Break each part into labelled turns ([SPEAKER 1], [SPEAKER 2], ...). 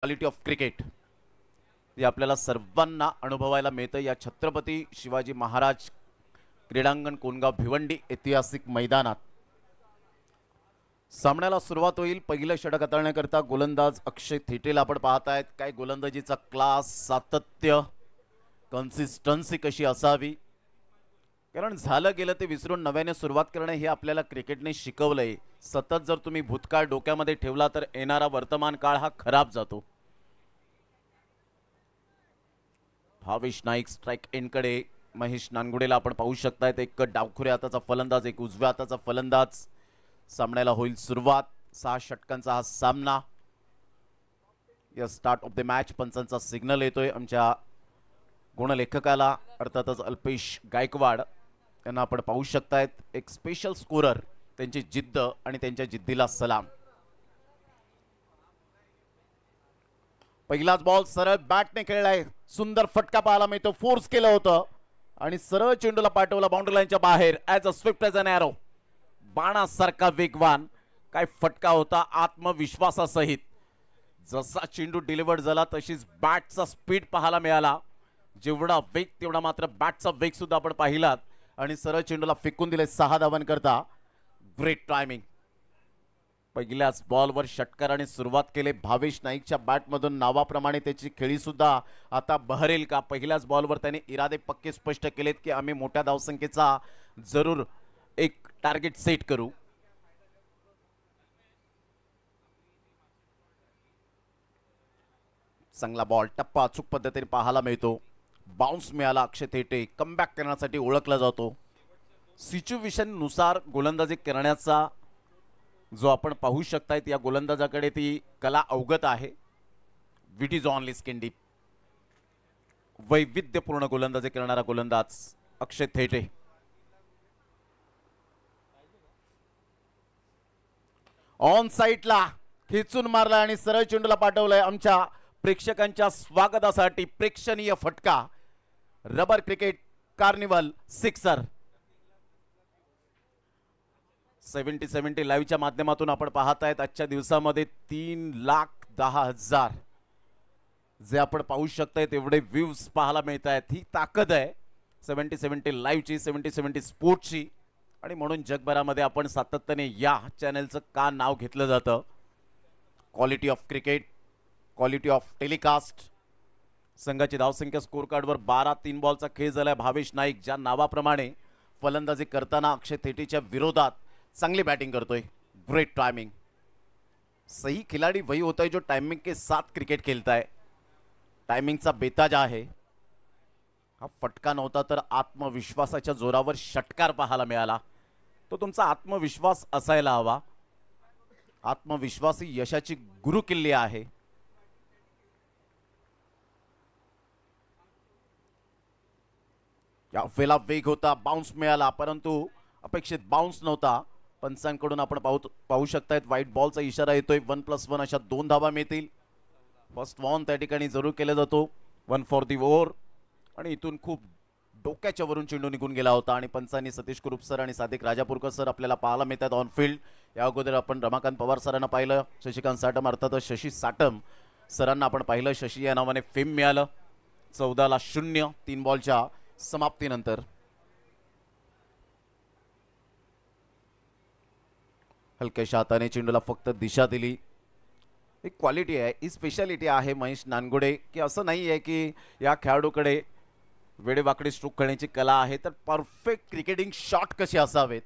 [SPEAKER 1] Quality of cricket हे आपल्याला सर्वांना अनुभवायला मिळतं या छत्रपती शिवाजी महाराज क्रीडांगण कोनगाव भिवंडी ऐतिहासिक मैदानात। सामन्याला सुरुवात होईल। पहिलं षटक हाताळण्याकरता गोलंदाज अक्षय थेटेला आपण पाहतायत। काय गोलंदाजीचा क्लास, सातत्य, कन्सिस्टन्सी कशी असावी, कारण झालं गेलं ते विसरून नव्याने सुरुवात करणे हे आपल्याला क्रिकेटने शिकवलंय। सतत जर तुम्ही भूतकाळ डोक्यामध्ये ठेवला तर येणारा वर्तमान काळ हा खराब जातो। भावेश नाईक स्ट्राइक एंडकडे, महेश नानगुडेला आपण पाहू शकतायत। एक डावखुऱ्या हाताचा फलंदाज, एक उजव्या हाताचा फलंदाज। सामन्याला होईल सुरुवात। 6 षटकांचा हा सामना। या स्टार्ट ऑफ द मॅच पंचांचा सिग्नल येतोय आमच्या गुणलेखकाला, अर्थातच अल्पेश गायकवाड यांना आपण पाहू शकतायत। एक स्पेशल स्कोरर, त्यांची जिद्द आणि त्यांच्या जिद्दीला सलाम। पहिलाच बॉल सरळ बॅटने खेळलाय, सुंदर फटका पाहायला मिळतो। फोर्स केलं होतं आणि सरळ चेंडूला पाठवला बाउंड्री लाईनच्या बाहेर। As a swift as an arrow, बाणासारखा वेगवान। काय फटका होता आत्मविश्वासासहित। जसा चेंडू डिलिव्हर्ड झाला तशीच बॅटचा स्पीड पाहायला मिळाला। जेवढा वेग तेवढा मात्र बॅटचा वेग सुद्धा आपण पाहिलात आणि सरळ चेंडूला फेकून दिले 6 धावांकरता। Great timing. पहिल्याच बॉलवर षटकाराने सुरुवात केली। भावेश नाईकच्या बॅटमधून नावाप्रमाणे त्याची खेळी सुद्धा आता बहरेल का। पहिल्याच बॉलवर त्याने इरादे पक्के स्पष्ट केलेत की आम्ही मोठ्या धावसंख्येचा जरूर एक टार्गेट सेट करू। चांगला बॉल टप्पा अचूक पद्धतीने पाहायला मिळतो। बाउन्स मिळाला। अक्षय थेटे कमबॅक करण्यासाठी ओळखला जातो। सिच्युएशन नुसार गोलंदाजी करण्याचा जो आपण पाहू शकतायत, या गोलंदाजाकडे ती कला अवगत आहे। विट इज ऑनली स्किन डीप, वैविध्यपूर्ण गोलंदाजी करणारा गोलंदाज अक्षय थेटे। ऑन साइडला खेचून मारला आणि सरळ चेंडूला पाठवलंय। आमच्या प्रेक्षकांच्या स्वागतासाठी प्रेक्षणीय फटका, रबर क्रिकेट कार्निवल सिक्सर। 70-70 लाईव्हच्या माध्यमातून आपण पाहतायत। आजच्या दिवसामध्ये 3,10,000 जे आपण पाहू शकताय तेवढे व्ह्यूज पाहायला मिळत आहेत। ही ताकद आहे 70-70 लाईव्हची, 70-70 स्पोर्ट्सची, आणि म्हणून जगभरामध्ये आपण सातत्याने या चॅनलचं का नाव घेतलं जातं। Quality of cricket, quality of telecast. संघाची धावसंख्या स्कोर कार्डवर 12, 3 बॉलचा खेळ झालाय। भावेश नाईक ज्या नावाप्रमाणे फलंदाजी करताना अक्षय थेटेच्या विरोधात चांगली बैटिंग करतोय। Great timing. सही खिलाड़ी वही होता है जो टाइमिंग के साथ क्रिकेट खेलता है। टाइमिंगचा बेताजा आहे। हा फटका नव्हता तर आत्मविश्वासाच्या जोरावर षटकार पाहायला मिळाला। तो तुमचा आत्मविश्वास असायला हवा। आत्मविश्वास ही यशाची गुरुकिल्ली आहे। या वेळेला वेग होता, बाउन्स मिळाला, परंतु अपेक्षित बाउन्स नव्हता। पंचांकडून आपण पाहू शकतायत व्हाईट बॉलचा इशारा येतोय। 1+1 अशा 2 धावा मिळतील। फर्स्ट वॉन त्या ठिकाणी जरूर केला जातो। 1 फॉर दी ओव्हर, आणि इथून खूप डोक्याच्या वरून चेंडू निघून गेला होता आणि पंचांनी सतीश कुरुप सर आणि सादिक राजापूरकर सर आपल्याला पाहायला मिळतात ऑन फील्ड। या अगोदर आपण रमाकांत पवार सरांना पाहिलं, शशिकांत साटम अर्थातच शशी साटम सरांना आपण पाहिलं। शशी या नावाने फेम मिळालं। 14-0 3 बॉलच्या समाप्तीनंतर। हलक्याशा हाताने चेंडूला फक्त दिशा दिली। एक क्वालिटी आहे, ही स्पेशालिटी आहे महेश नानगुडे, की असं नाही आहे की या खेळाडूकडे वेडेवाकडे स्ट्रोक खेळण्याची कला आहे, तर परफेक्ट क्रिकेटिंग शॉट कसे असावेत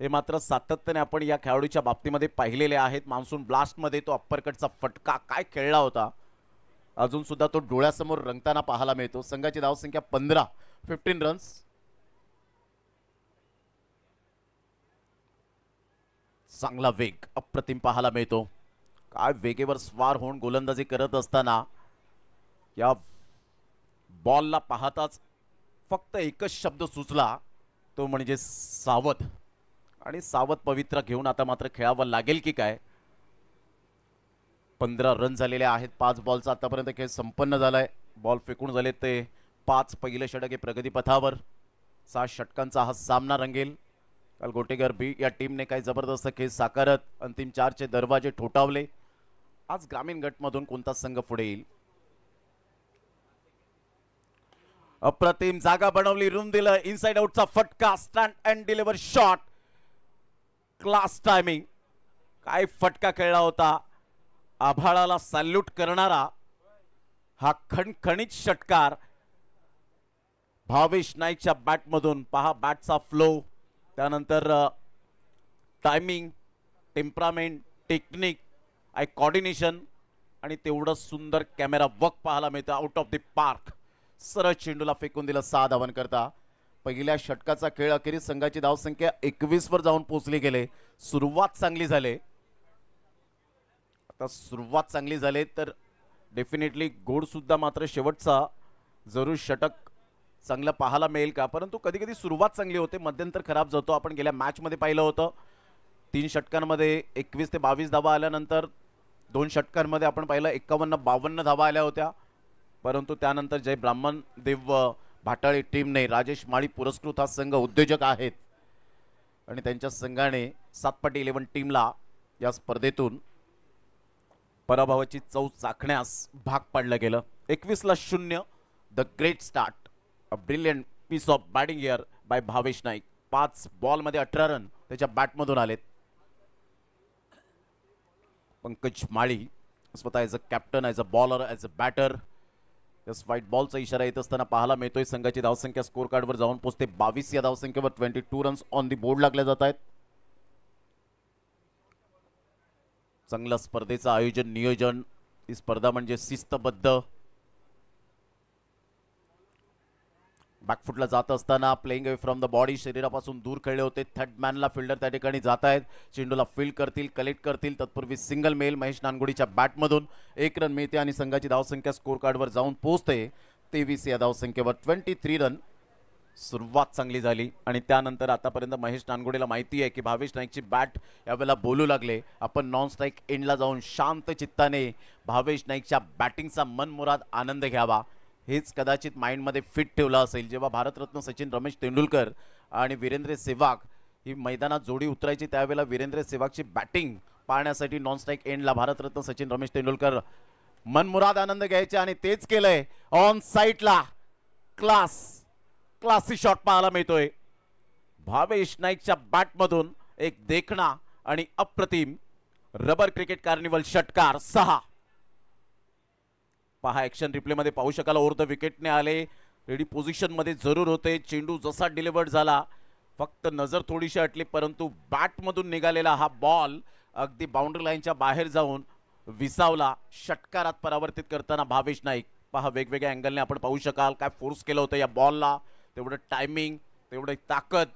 [SPEAKER 1] हे मात्र सातत्याने आपण या खेळाडूच्या बाबतीमध्ये पाहिलेले आहेत। मान्सून ब्लास्टमध्ये तो अप्परकटचा फटका काय खेळला होता, अजून सुद्धा तो डोळ्यासमोर रंगताना पाहायला मिळतो। संघाची धावसंख्या 15 रन्स। चांगला वेग अप्रतिम पाहायला मिळतो। काय वेगेवर स्वार होऊन गोलंदाजी करत असताना या बॉलला पाहताच फक्त एकच शब्द सुचला, तो म्हणजे सावध। आणि सावध पवित्र घेऊन आता मात्र खेळावं लागेल की काय। 15 रन झालेले आहेत। 5 बॉलचा आतापर्यंत खेळ संपन्न झालाय। बॉल फेकून झाले ते 5। पहिलं षटक हे प्रगतीपथावर। 6 षटकांचा हा सामना रंगेल। काल गोटेगर बी या टीमने काही जबरदस्त खेळ साकारत अंतिम 4चे दरवाजे ठोठावले। आज ग्रामीण गटमधून कोणता संघ पुढे येईल? अप्रतिम जागा बनवली, रुंद दिलं, इनसाइड आउटचा फटका, stand and deliver shot, class timing. काय फटका खेळला होता. आभाळाला सॅल्यूट करणारा हा खणखणीत षटकार भावेश नाईकच्या बॅटमधून. पहा बॅटचा फ्लो, त्यानंतर टायमिंग, टेम्परामेंट, टेक्निक, कोऑर्डिनेशन आणि तेवढं सुंदर कॅमेरा वर्क पाहायला मिळतं. Out of the park. सरळ चेंडूला फेकून दिलं 6 धावन करता. पहिल्या षटकाचा खेळ अखेरीस संघाची धावसंख्या 21 वर जाऊन पोहोचली गेले. सुरुवात चांगली झाली. आता सुरुवात चांगली झाली तर डेफिनेटली गोड सुद्धा, मात्र शेवटचा जरूर षटक चांगलं पाहायला मिळेल का? परंतु कधी कधी सुरुवात चांगली होते, मध्यंतर खराब जातो. आपण गेल्या मॅच मध्ये पाहिलं होतं 3 षटकांमध्ये 21 ते 22 धावा आल्यानंतर 2 षटकांमध्ये आपण पाहिलं 51-52 धावा आल्या होत्या. परंतु त्यानंतर जय ब्राह्मण देव भाटाळी टीमने, राजेश माळी पुरस्कृत हा संघ उद्योजक आहेत आणि त्यांच्या संघाने 7x11 टीमला या स्पर्धेतून पराभवाची चव चाखण्यास भाग पाडलं गेलं. 21-0 the great start. A brilliant piece of batting here by Bhavesh Naik. 5 बॉलमध्ये 18 रन त्याच्या बॅटमधून आलेत. पंकज माळी स्वतः as a captain, as a bowler, as a batter. Yes, white बॉलचा इशारा येत असताना पाहायला मिळतोय. संघाची धावसंख्या स्कोर कार्डवर जाऊन पोहोचते 22. या धावसंख्येवर 22 रन्स ऑन दी बोर्ड लागले जात आहेत. चांगलं स्पर्धेचं आयोजन, नियोजन. ही स्पर्धा म्हणजे शिस्तबद्ध. बॅकफुटला जात असताना playing away from the body, शरीरापासून दूर खेळले होते. थर्ड मॅनला फिल्डर त्या ठिकाणी जात आहेत. चेंडूला फील्ड करतील, कलेक्ट करतील. तत्पूर्वी सिंगल मेल महेश नानगुडीच्या बॅटमधून 1 रन मिळते आणि संघाची धावसंख्या स्कोर कार्डवर जाऊन पोहोचते 23. या धावसंख्येवर 23 रन. सुरुवात चांगली झाली आणि त्यानंतर आतापर्यंत महेश नानगुडेला माहिती आहे की भावेश नाईकची बॅट यावेळेला बोलू लागले. आपण नॉन स्ट्राईक एंडला जाऊन शांत चित्ताने भावेश नाईकच्या बॅटिंगचा मनमुराद आनंद घ्यावा. हेच कदाचित माइंडमध्ये फिट ठेवलं असेल. जेव्हा भारतरत्न सचिन रमेश तेंडुलकर आणि वीरेंद्र सेहवाग ही मैदानात जोडी उतरायची, त्यावेळेला वीरेंद्र सेहवागची बॅटिंग पाहण्यासाठी नॉन स्ट्राईक एंडला भारतरत्न सचिन रमेश तेंडुलकर मनमुराद आनंद घ्यायचे आणि तेच केलंय. ऑन साईडला क्लासी शॉट पाहायला मिळतोय. भावेश नाईकच्या बॅटमधून एक देखणा आणि अप्रतिम रबर क्रिकेट कार्निवल षटकार 6. पहा ऍक्शन रिप्ले मध्ये पाहू शकाल. ओव्हर द विकेटने आले, रेडी पोझिशन मध्ये जरूर होते. चेंडू जसा डिलिव्हर्ड झाला, फक्त नजर थोडीशी हटली, परंतु बॅट मधून निघालेला हा बॉल अगदी बाउंड्री लाईनच्या बाहेर जाऊन विसावला. षटकारात परावर्तित करताना भावेश नाईक. पहा वेगवेगळ्या अँगलने आपण पाहू शकाल काय फोर्स केलं होतं या बॉलला. तेवढं टायमिंग, तेवढं ताकद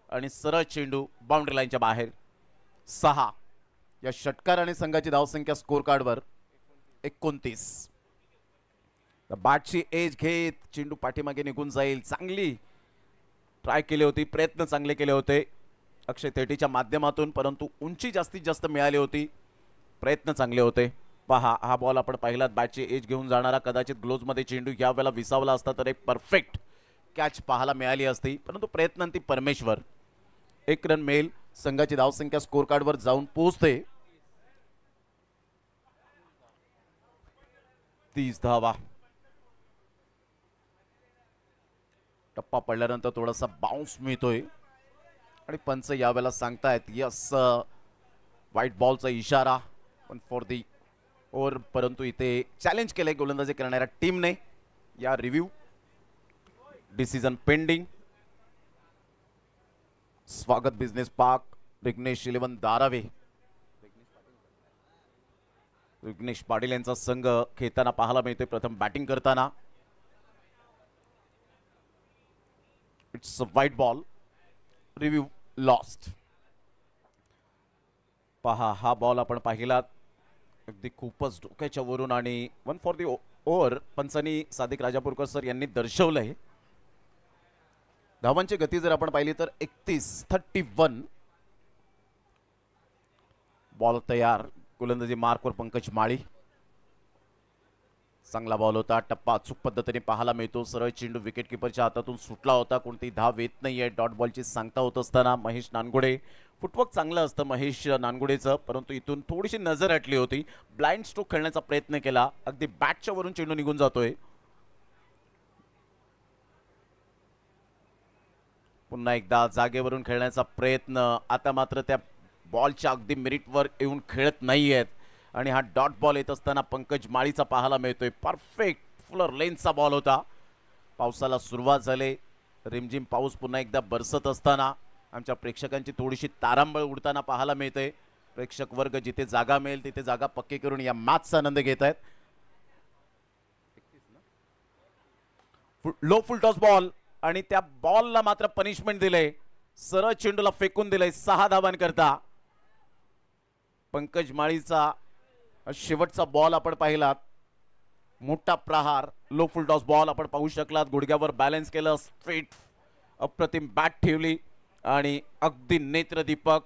[SPEAKER 1] आणि सरळ चेंडू बाउंड्री लाईनच्या बाहेर. 6 या षटकाराने संघाची धावसंख्या स्कोर कार्डवर 29. बॅटची एज घेत चेंडू पाठीमागे निघून जाईल. चांगली ट्राय केली होती, प्रयत्न चांगले केले होते अक्षय थेटीच्या माध्यमातून, परंतु उंची जास्तीत जास्त मिळाली होती. प्रयत्न चांगले होते. पहा हा बॉल आपण पाहिलात, बॅटची एज घेऊन जाणारा. कदाचित ग्लोव्ज मध्ये चेंडू यावेळेला विसावला असता तर एक परफेक्ट कॅच पाहायला मिळाली असती, परंतु प्रयत्नांती परमेश्वर. 1 रन मिळेल. संघाची धावसंख्या स्कोर कार्डवर जाऊन पोहोचते 30 धावा. टप्पा पडल्यानंतर थोडासा बाउन्स मिळतोय आणि पंच यावेळेला सांगतायत यस व्हाईट बॉलचा इशारा पण फॉर दी ओव्हर. परंतु इथे चॅलेंज केलंय गोलंदाजी करणाऱ्या टीमने. या रिव्ह्यू डिसिजन पेंडिंग. स्वागत बिझनेस पार्क, विघ्नेश 11 धारावे. विघ्नेश पाटील यांचा संघ खेळताना पाहायला मिळतोय प्रथम बॅटिंग करताना. It's a white ball. Review lost. पहा हा बॉल आपण पाहिलात अगदी खूपच डोक्याच्या वरून आणि 1 फॉर दी ओव्हर पंचांनी सादिक राजापूरकर सर यांनी दर्शवलंय. धावांची गती जर आपण पाहिली तर 31 बॉल तयार. गोलंदाजी मार्कवर पंकज माळी. चांगला बॉल होता, टप्पा अचूक पद्धतीने पाहायला मिळतो. सरळ चेंडू विकेट किपरच्या हातातून सुटला होता. कोणती धाव येत नाहीये. डॉट बॉलची सांगता होत असताना महेश नानगुडे, फुटवर्क चांगलं असतं महेश नानगुडेचं, परंतु इथून थोडीशी नजर हटली होती. ब्लाइंड स्ट्रोक खेळण्याचा प्रयत्न केला, अगदी बॅटच्या वरून चेंडू निघून जातोय. पुन्हा एकदा जागेवरून खेळण्याचा प्रयत्न. आता मात्र त्या बॉलच्या अगदी मिरिटवर येऊन खेळत नाहीयेत आणि हा डॉट बॉल येत असताना पंकज माळीचा पाहायला मिळतोय. परफेक्ट फुलर लेनचा बॉल होता. पावसाला सुरुवात झाली. रिमझिम पाऊस पुन्हा एकदा बरसत असताना आमच्या प्रेक्षकांची थोडीशी तारांबळ उडताना पाहायला मिळते. प्रेक्षक वर्ग जिथे जागा मिळेल तिथे जागा पक्की करून या मॅचचा आनंद घेत आहेत. लो फुल टॉस बॉल आणि त्या बॉलला मात्र पनिशमेंट दिले. सरळ चेंडूला फेकून दिले 6 धावांकरता. पंकज माळीचा शेवटचा बॉल आपण पाहिलात. मोठा प्रहार, लो फुल टॉस बॉल आपण पाहू शकलात. गुडघ्यावर बॅलन्स केलं, स्ट्रेट अप्रतिम बॅट ठेवली आणि अगदी नेत्रदीपक,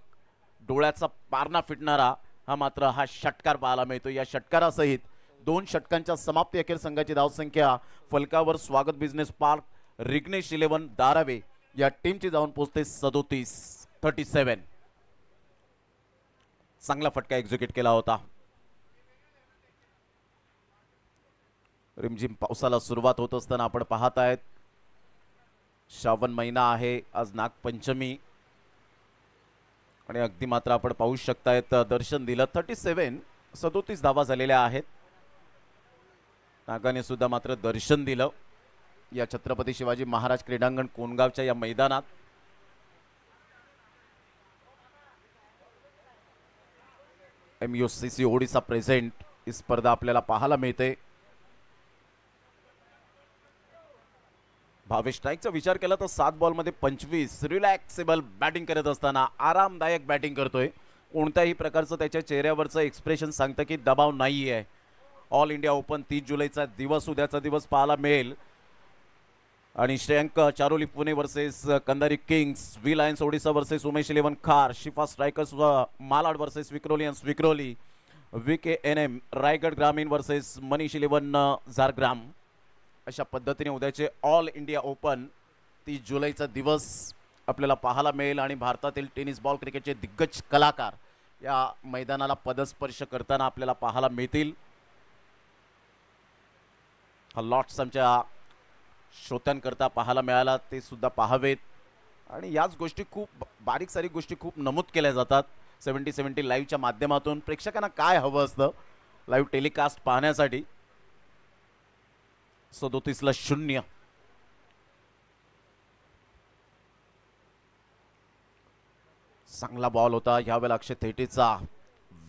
[SPEAKER 1] डोळ्याचा पारणा फिटणारा हा षटकार पाहायला मिळतो. या षटकारासहित 2 षटकांच्या समाप्ती अखेर संघाची धावसंख्या फलकावर स्वागत बिझनेस पार्क, रिग्नेश 11 धारावे या टीमची जाऊन पोहोचते 37. चांगला फटका एक्झिक्यूट केला होता. रिमझिम पावसाला सुरुवात होत असताना आपण पाहत आहेत. श्रावण महिना आहे, आज नागपंचमी आणि अगदी मात्र आपण पाहू शकतायत दर्शन दिलं. 37 धावा झालेल्या आहेत. नागाने सुद्धा मात्र दर्शन दिलं या छत्रपती शिवाजी महाराज क्रीडांगण कोणगावच्या या मैदानात. MUCC ओडिसा प्रेझेंट ही स्पर्धा आपल्याला पाहायला मिळते. भावेश नाईकचा विचार केला तर 7 बॉलमध्ये 25 रिलॅक्सेबल बॅटिंग करत असताना आरामदायक बॅटिंग करतोय. कोणत्याही प्रकारचं त्याच्या चेहऱ्यावरचं एक्सप्रेशन सांगतं की दबाव नाही आहे. ऑल इंडिया ओपन 30 जुलैचा दिवस, उद्याचा दिवस पाहायला मिळेल आणि Shreyank Charoli Pune versus Kandari kings, V lions Odisha versus Umesh 11 Khar, Shifa strikers Malad versus Vikrolians Vikhroli, VKNM Raigad ग्रामीण वर्सेस मनीष 11 झारग्राम. अशा पद्धतीने उद्याचे ऑल इंडिया ओपन 30 जुलैचा दिवस आपल्याला पाहायला मिळेल आणि भारतातील टेनिस बॉल क्रिकेटचे दिग्गज कलाकार या मैदानाला पदस्पर्श करताना आपल्याला पाहायला मिळतील. हा लॉट्स आमच्या श्रोत्यांकरता पाहायला मिळाला, ते सुद्धा पाहावेत. आणि याच गोष्टी खूप बारीक सारीक गोष्टी खूप नमूद केल्या जातात 70 लाईव्हच्या माध्यमातून. प्रेक्षकांना काय हवं असतं लाईव्ह टेलिकास्ट पाहण्यासाठी. 37-0. चांगला बॉल होता यावेळेला अक्षय थेटेचा.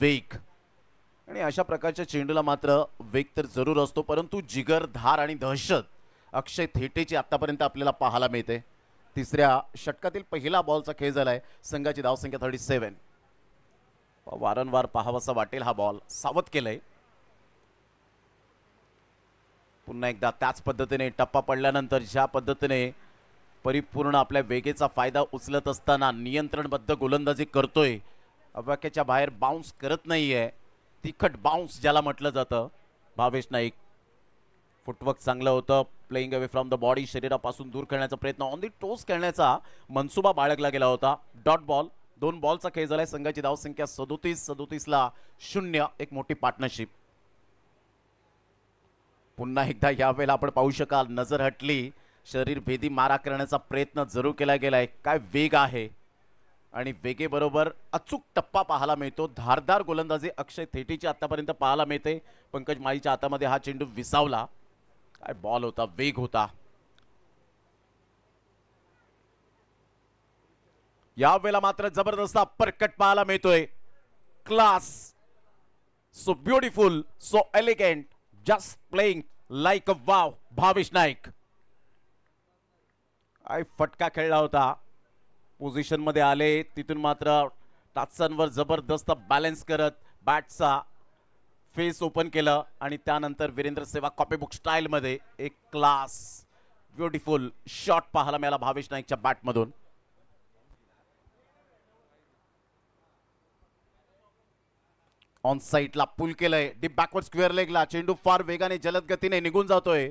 [SPEAKER 1] वेग आणि अशा प्रकारच्या चेंडूला मात्र वेग तर जरूर असतो, परंतु जिगर, धार आणि दहशत अक्षय थेटेची आतापर्यंत आपल्याला पाहायला मिळते. 3ऱ्या षटकातील पहिला बॉलचा खेळ झालाय. संघाची धावसंख्या 37. वारंवार पाहावासा वाटेल हा बॉल. सावध केलंय. पुन्हा एकदा त्याच पद्धतीने टप्पा पडल्यानंतर ज्या पद्धतीने परिपूर्ण आपल्या वेगेचा फायदा उचलत असताना नियंत्रणबद्ध गोलंदाजी करतोय. अवाक्याच्या बाहेर बाउन्स करत नाहीये. तिखट बाउन्स ज्याला म्हटलं जातं. भावेश नाईक, फुटवर्क चांगलं होतं. Playing away from the body, शरीरापासून दूर खेळण्याचा प्रयत्न, ऑन दी टोस खेळण्याचा मनसुबा बाळगला गेला होता. Dot ball. 2 बॉलचा खेळ झालाय. संघाची धावसंख्या 37-0. एक मोठी पार्टनरशिप. पुन्हा एकदा यावेळेला आपण पाहू शकाल नजर हटली. शरीर भेदी मारा करण्याचा प्रयत्न जरूर केला गेलाय. काय वेग आहे आणि वेगेबरोबर अचूक टप्पा पाहायला मिळतो. धारदार गोलंदाजी अक्षय थेटेची आतापर्यंत पाहायला मिळते. पंकज माळीच्या हातामध्ये हा चेंडू विसावला. काय बॉल होता, वेग होता. यावेळेला मात्र जबरदस्त अपरकट पाहायला मिळतोय. Class, so beautiful, so elegant, just playing like a wow. Bhavesh Naik काय फटका खेळला होता. पोझिशन मध्ये आले, तिथून मात्र टाचनवर जबरदस्त बॅलन्स करत बॅटचा फेस ओपन केलं आणि त्यानंतर वीरेंद्र सेहवाग कॉपीबुक स्टाईल मध्ये एक क्लास ब्युटिफुल शॉट पाहायला मिळाला भावेश नाईकच्या बॅटमधून. ऑन साईडला पुल केलंय, डीप बॅकवर्ड स्क्वेअर लेगला चेंडू फार वेगाने जलद गतीने निघून जातोय.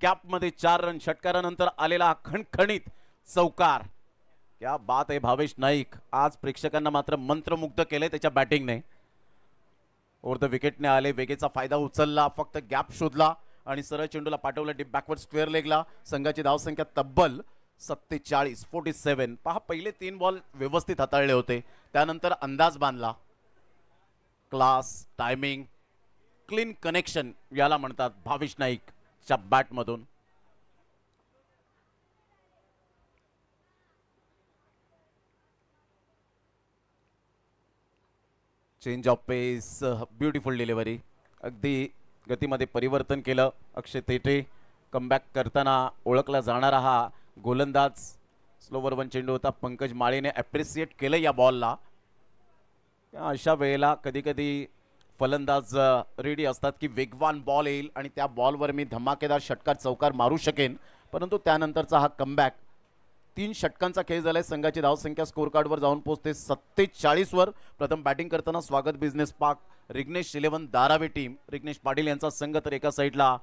[SPEAKER 1] गॅप मध्ये 4 रन, षटकारानंतर आलेला खणखणीत चौकार. क्या बात आहे भावेश नाईक, आज प्रेक्षकांना मात्र मंत्रमुग्ध केले त्याच्या बॅटिंगने. ओव्हर द विकेटने आले, वेगेचा फायदा उचलला, फक्त गॅप शोधला आणि सरळ चेंडूला पाठवलं डीप बॅकवर्ड स्क्वेअर लेगला. संघाची धावसंख्या तब्बल 47. पहा, पहिले 3 बॉल व्यवस्थित हाताळले होते, त्यानंतर अंदाज बांधला. क्लास, टायमिंग, क्लीन कनेक्शन याला म्हणतात भावेश नाईकच्या बॅटमधून. Change of pace, beautiful delivery, अगदी गतीमध्ये परिवर्तन केलं अक्षय थेटे. कमबॅक करताना ओळखला जाणारा हा गोलंदाज. स्लोवर वन चेंडू होता, पंकज माळीने ॲप्रिसिएट केलं या बॉलला. अशा वेळेला कधी कधी फलंदाज रेडी असतात की वेगवान बॉल येईल आणि त्या बॉलवर मी धमाकेदार षटकार चौकार मारू शकेन, परंतु त्यानंतरचा हा कमबॅक. 3 षटकांचा खेळ झालाय. संघाची धावसंख्या स्कोर कार्डवर जाऊन पोहोचते 47 वर. प्रथम बॅटिंग करताना स्वागत business park Rignesh 11 Dharavi team, Rignesh Patil यांचा संघ, तर एका साईडला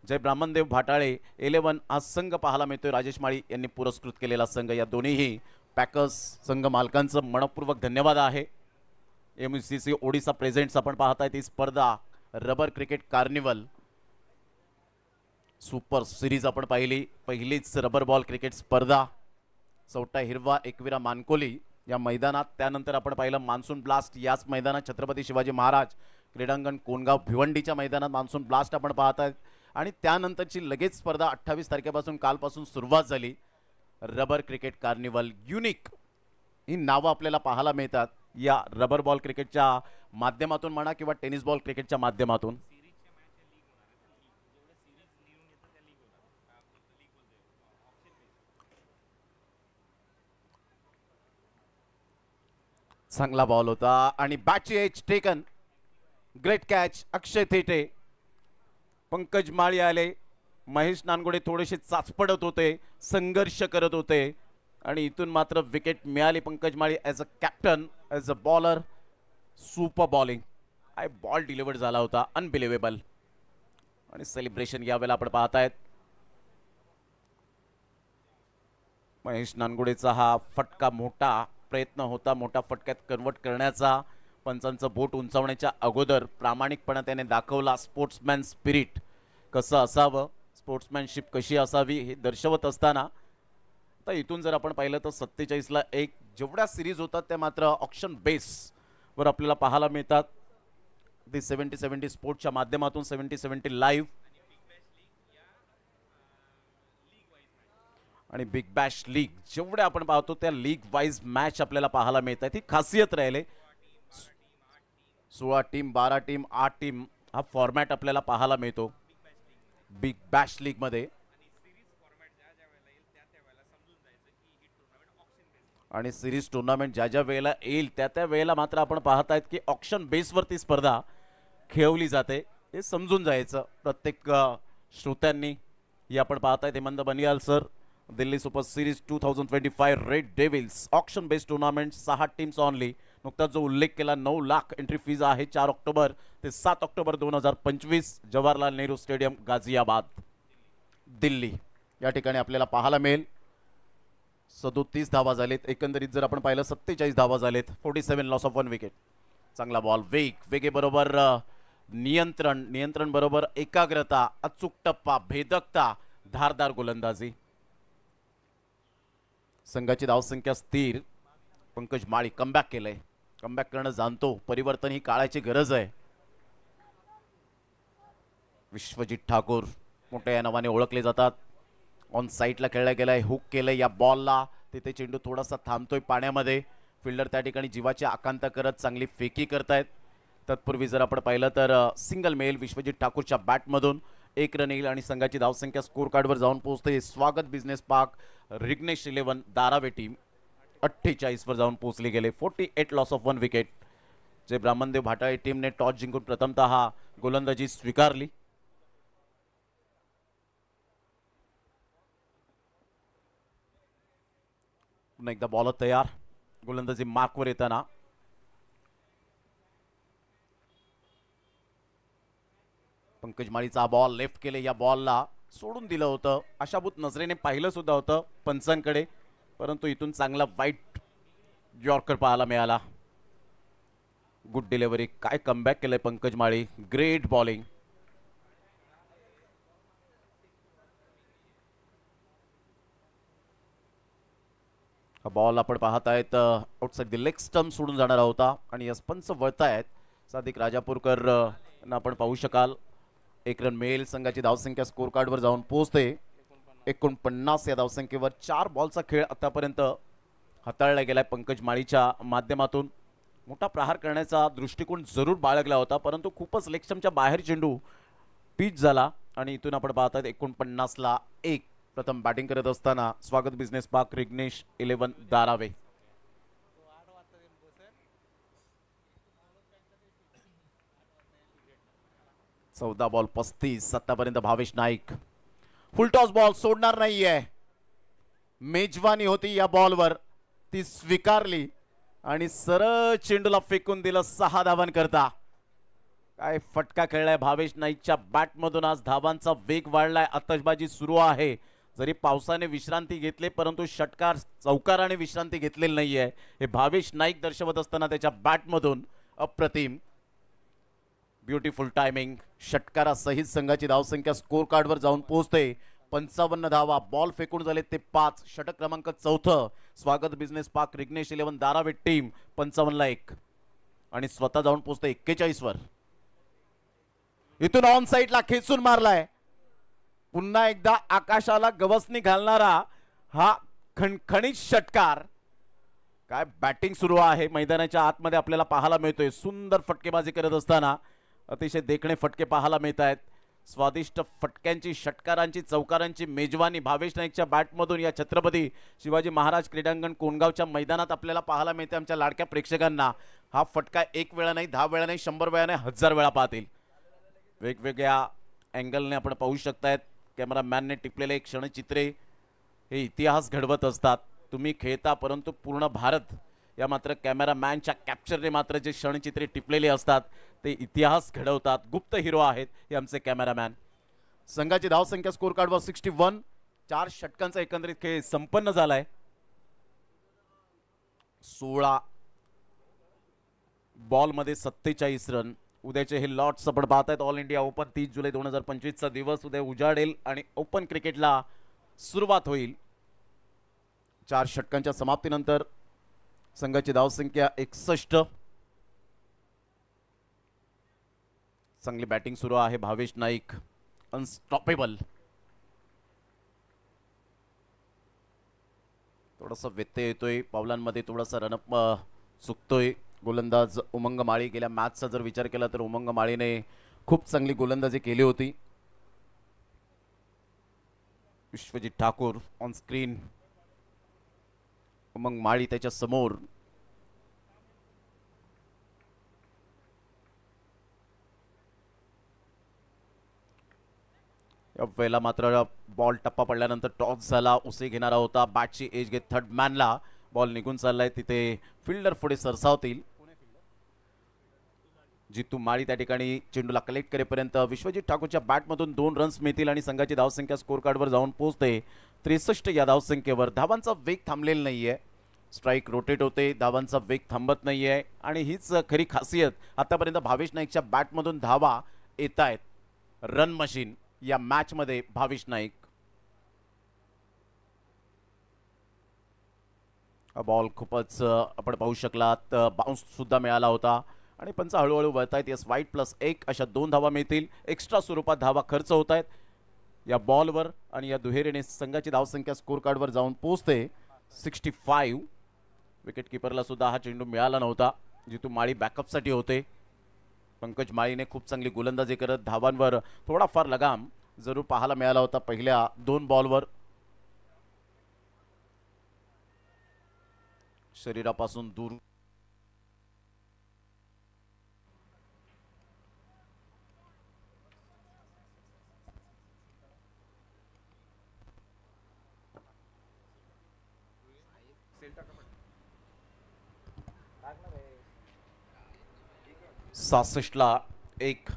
[SPEAKER 1] जय ब्राह्मणदेव भाटाळे 11 हा संघ पाहायला मिळतोय. राजेश माळी यांनी पुरस्कृत केलेला संघ. या दोन्हीही पॅकर्स संघ मालकांचं मनपूर्वक धन्यवाद आहे. MCC ओडिसा प्रेझेंट्स आपण पाहताय ती स्पर्धा rubber cricket carnival super series आपण पाहिली. पहिलीच रबर बॉल क्रिकेट स्पर्धा चौटा हिरवा एकविरा मानकोली या मैदानात. त्यानंतर आपण पाहिलं मान्सून ब्लास्ट याच मैदानात छत्रपती शिवाजी महाराज क्रीडांगण कोणगाव भिवंडीच्या मैदानात मान्सून ब्लास्ट आपण पाहताय. आणि त्यानंतरची लगेच स्पर्धा 28 तारखेपासून कालपासून सुरुवात झाली. रबर क्रिकेट कार्निवल युनिक ही नावं आपल्याला पाहायला मिळतात या रबर बॉल क्रिकेटच्या माध्यमातून म्हणा किंवा टेनिस बॉल क्रिकेटच्या माध्यमातून. चांगला बॉल होता आणि बॅटची एज टेकन. ग्रेट कॅच अक्षय थेटे. पंकज माळी आले, महेश नानगोडे थोडेसे चाचपडत होते, संघर्ष करत होते आणि इथून मात्र विकेट मिळाली. Pankaj Mali as a captain, as a bowler, super bowling. आय बॉल डिलिव्हर्ड झाला होता, अनबिलिव्हेबल. आणि सेलिब्रेशन यावेळेला आपण पाहतायत. महेश नानगोडेचा हा फटका मोठा प्रयत्न होता, मोठा फटक्यात कन्वर्ट करण्याचा. पंचांचं बोट उंचावण्याच्या अगोदर प्रामाणिकपणा त्याने दाखवला. स्पोर्ट्समॅन स्पिरिट कसं असावं, स्पोर्ट्समॅनशिप कशी असावी हे दर्शवत असताना तर इथून जर आपण पाहिलं तर 47ला 1 जेवढ्या सिरीज होतात त्या मात्र ऑक्शन बेसवर आपल्याला पाहायला मिळतात. दी 70-70 स्पोर्ट्सच्या माध्यमातून 70-70 लाईव्ह आणि बिग बॅश लीग जेवढे आपण पाहतो त्या लीग वाईज मॅच आपल्याला पाहायला मिळतात. ही खासियत राहिले. 16 टीम, 12 टीम, 8 टीम हा फॉर्मॅट आपल्याला पाहायला मिळतो बिग बॅश लीग मध्ये. आणि सिरीज टुर्नामेंट ज्या ज्या वेळेला येईल त्या त्या वेळेला मात्र आपण पाहतायत की ऑक्शन बेसवरती स्पर्धा खेळवली जाते. हे समजून जायचं प्रत्येक श्रोत्यांनी. ही आपण पाहतायत Hemant Baniyal sir, Delhi super series 2025 red devils auction based tournament, 6 teams only. नुकताच जो उल्लेख केला 9 लाख एंट्री फीज आहे. 4 ऑक्टोबर ते 7 ऑक्टोबर 2025 जवाहरलाल नेहरू स्टेडियम गाझियाबाद दिल्ली या ठिकाणी आपल्याला पाहायला मिळेल. 37 धावा झालेत एकंदरीत जर आपण पाहिलं, 47 धावा झालेत, 47 लॉस ऑफ 1 विकेट. चांगला बॉल, वेगे बरोबर नियंत्रण बरोबर एकाग्रता, अचूक टप्पा, भेदकता, धारदार गोलंदाजी. संघाची धावसंख्या स्थिर. पंकज माळी कमबॅक केलंय, कमबॅक करणं जाणतो. परिवर्तन ही काळाची गरज आहे. विश्वजित ठाकूर मोठ्या या नावाने ओळखले जातात. ऑन साईडला खेळला गेलाय, हुक केलंय या बॉलला. तिथे चेंडू थोडासा थांबतोय पाण्यामध्ये. फिल्डर त्या ठिकाणी जीवाची आकांक्षा करत चांगली फेकी करतायत. तत्पूर्वी जर आपण पाहिलं तर सिंगल मेल विश्वजित ठाकूरच्या बॅटमधून 1 रन येईल आणि संघाची धावसंख्या स्कोर कार्डवर जाऊन पोहोचते. स्वागत business park Rignesh 11 Dharavi team 48 वर जाऊन पोहोचली गेले. 48 लॉस ऑफ 1 विकेट. जे ब्राह्मणदेव भाटाळे टीमने टॉस जिंकून प्रथमतः गोलंदाजी स्वीकारली. पुन्हा एकदा बॉलर तयार. गोलंदाजी मार्कवर येताना पंकज माळीचा बॉल लेफ्ट केले, या बॉलला सोडून दिलं होतं, आशाभूत नजरेने पाहिलं सुद्धा होतं पंचांकडे, परंतु इथून चांगला वाईट यॉर्कर पाहायला मिळाला. गुड डिलिव्हरी, काय कमबॅक केलंय पंकज माळी, ग्रेट बॉलिंग. हा बॉल आपण पाहत आहेत आउटसाइड द लेग स्टंप सोडून जाणार होता आणि यस पंच वळतायत. सादिक राजापूरकर आपण पाहू शकाल. 1 रन मिळेल, संघाची धावसंख्या स्कोर कार्डवर जाऊन पोहोचते 49 या धावसंख्येवर. 4 बॉलचा खेळ आतापर्यंत हाताळला गेलाय पंकज माळीच्या माध्यमातून. मोठा प्रहार करण्याचा दृष्टिकोन जरूर बाळगला होता, परंतु खूपच लेग स्टंपच्या बाहेर चेंडू पिच झाला आणि इथून आपण पाहतात 49 ला 1. प्रथम बॅटिंग करत असताना स्वागत बिझनेस पार्क विघ्नेश 11 दारावे. चौदा बॉल 35 आतापर्यंत भावेश नाईक. फुलटॉस बॉल सोडणार नाहीये, मेजवानी होती या बॉलवर, ती स्वीकारली आणि सरळ चेंडूला फेकून दिलं 6 धावां करता. काय फटका खेळलाय भावेश नाईकच्या बॅटमधून. आज धावांचा वेग वाढलाय, आतषबाजी सुरू आहे. जरी पावसाने विश्रांती घेतली परंतु षटकार चौकाराने विश्रांती घेतलेली नाहीये. हे भावेश नाईक दर्शवत असताना त्याच्या बॅटमधून अप्रतिम ब्युटिफुल टायमिंग. षटकारासहित संघाची धावसंख्या स्कोर कार्डवर जाऊन पोहोचते 55 धावा. बॉल फेकून झाले ते 5. षटक क्रमांक 4. Swagat business park Vighnesh 11 Darave team 55 ला 1 आणि स्वतः जाऊन पोहोचते 41 वर. इथून ऑन साइडला खेचून मारलाय. पुन्हा एकदा आकाशाला गवसणी घालणारा हा खणखणीत षटकार. काय बॅटिंग सुरू आहे मैदानाच्या आतमध्ये आपल्याला पाहायला मिळतोय. सुंदर फटकेबाजी करत असताना अतिशय देखणे फटके पाहायला मिळत आहेत. स्वादिष्ट फटक्यांची, षटकारांची, चौकारांची मेजवानी भावेश नाईकच्या बॅटमधून या छत्रपती शिवाजी महाराज क्रीडांगण कोणगावच्या मैदानात आपल्याला पाहायला मिळते. आमच्या लाडक्या प्रेक्षकांना हा फटका 1 वेळा नाही, 10 वेळा नाही, 100 वेळा नाही, 1000 वेळा पाहतील. वेगवेगळ्या अँगलने आपण पाहू शकतायत. कॅमेरामॅनने टिपलेले क्षणचित्रे हे इतिहास घडवत असतात. तुम्ही खेळता परंतु पूर्ण भारत या मात्र कॅमेरामॅनच्या कॅप्चरने मात्र जे क्षणचित्रे टिपलेले असतात ते इतिहास घडवतात. गुप्त हिरो आहेत हे आमचे कॅमेरामॅन. संघाची धावसंख्या स्कोर कार्डवर 61. 4 षटकांचा एकंदरीत खेळ संपन्न झालाय. 16 बॉल मध्ये 47 रन. उद्याचे हे लॉट्स आपण पाहतायत. ऑल इंडिया ओपन 30 जुलै 2025 चा दिवस उद्या उजाडेल आणि ओपन क्रिकेटला सुरुवात होईल. 4 षटकांच्या समाप्तीनंतर संघाची धावसंख्या 61. चांगली बॅटिंग सुरू आहे. भावेश नाईक अनस्टॉपेबल. थोडासा व्यत्यय येतोय पावलांमध्ये, थोडासा रनअप चुकतोय. गोलंदाज उमंग माळी. गेल्या मॅचचा जर विचार केला तर उमंग माळीने खूप चांगली गोलंदाजी केली होती. Vishwajit Thakur on screen. उमंग माळी त्याच्या समोर. या वेळेला मात्र बॉल टप्पा पडल्यानंतर टॉस झाला. उसे घेणारा होता. बॅटची एज घेत थर्ड मॅनला बॉल निघून चाललाय. तिथे फिल्डर पुढे सरसावतील. जितू माळी त्या ठिकाणी चेंडूला कलेक्ट करेपर्यंत विश्वजित ठाकूरच्या बॅटमधून 2 रन्स मिळतील आणि संघाची धावसंख्या स्कोर कार्डवर जाऊन पोहोचते 63 या धावसंख्येवर. धावांचा वेग थांबलेला नाहीये. स्ट्राइक रोटेट होते, धावांचा वेग थांबत नाहीये आणि हीच खरी खासियत. आतापर्यंत भावेश नाईकच्या बॅटमधून धावा येत आहेत. रन मशीन या मॅच मध्ये भावेश नाईक. बॉल खूपच आपण पाहू शकलात बाउन्स सुद्धा मिळाला होता आणि पंच हळूहळू वळतायत. यस वाईट +1 अशा 2 धावा मिळतील. एक्स्ट्रा स्वरूपात धावा खर्च होत आहेत या बॉलवर आणि या दुहेरीने संघाची धावसंख्या स्कोर कार्डवर जाऊन पोहोचते 65. विकेट किपरला सुद्धा हा चेंडू मिळाला नव्हता. जितू माळी बॅकअपसाठी होते. पंकज माळीने खूप चांगली गोलंदाजी करत धावांवर थोडाफार लगाम जरूर पाहायला मिळाला होता पहिल्या 2 बॉलवर. शरीरापासून दूर ला 1.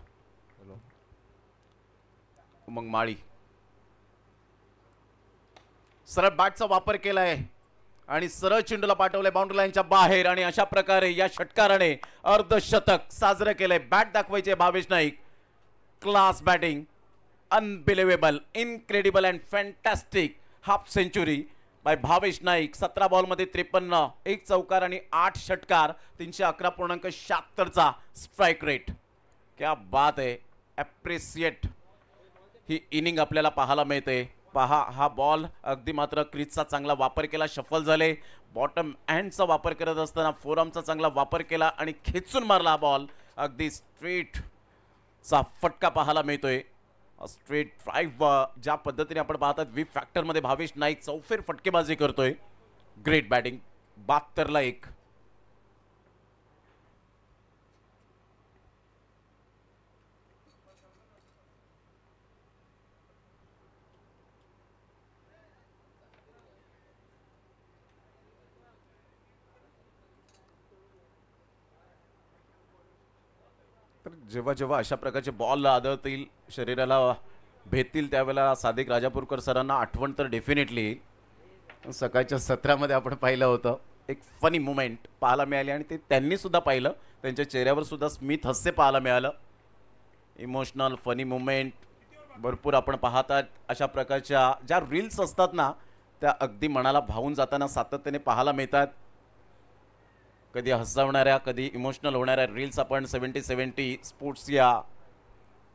[SPEAKER 1] उमंग माळी सरळ बॅटचा वापर केलाय आणि सरळ चेंडूला पाठवलंय बाउंड्री लाईनच्या बाहेर आणि अशा प्रकारे या षटकाराने अर्धशतक साजरं केलंय. बॅट दाखवायचे Bhavesh Naik. Class batting, unbelievable, incredible and fantastic half century by Bhavesh Naik. 17 बॉलमध्ये 53, 1 चौकार आणि 8 षटकार, 311.76 चा स्ट्राइक रेट. क्या बात आहे. ॲप्रिशिएट ही इनिंग आपल्याला पाहायला मिळते. पहा हा बॉल अगदी मात्र क्रीजचा चांगला वापर केला, शफल झाले, बॉटम हँडचा वापर करत असताना फोरआर्मचा चांगला वापर केला आणि खेचून मारला हा बॉल. अगदी स्ट्रेट चा फटका पाहायला मिळतोय. स्ट्रेट ड्राईव्ह ज्या पद्धतीने आपण पाहतात वी फॅक्टर मध्ये भावेश नाईक चौफेर फटकेबाजी करतोय. Great batting. 72 ला 1. तर जेव्हा जेव्हा अशा प्रकारचे बॉल आदळतील, शरीराला भेटतील, त्यावेळेला सादिक राजापूरकर सरांना आठवण तर डेफिनेटली सकाळच्या सत्रामध्ये आपण पाहिलं होतं. एक फनी मुमेंट पाहायला मिळाली आणि ते त्यांनी सुद्धा पाहिलं. त्यांच्या चेहऱ्यावर सुद्धा स्मित हास्य पाहायला मिळालं. इमोशनल फनी मुमेंट भरपूर आपण पाहतात. अशा प्रकारच्या ज्या रील्स असतात ना, त्या अगदी मनाला भावून जाताना सातत्याने पाहायला मिळतात. कधी हसवणाऱ्या, कधी इमोशनल होणाऱ्या रील्स आपण 70-70 स्पोर्ट्स या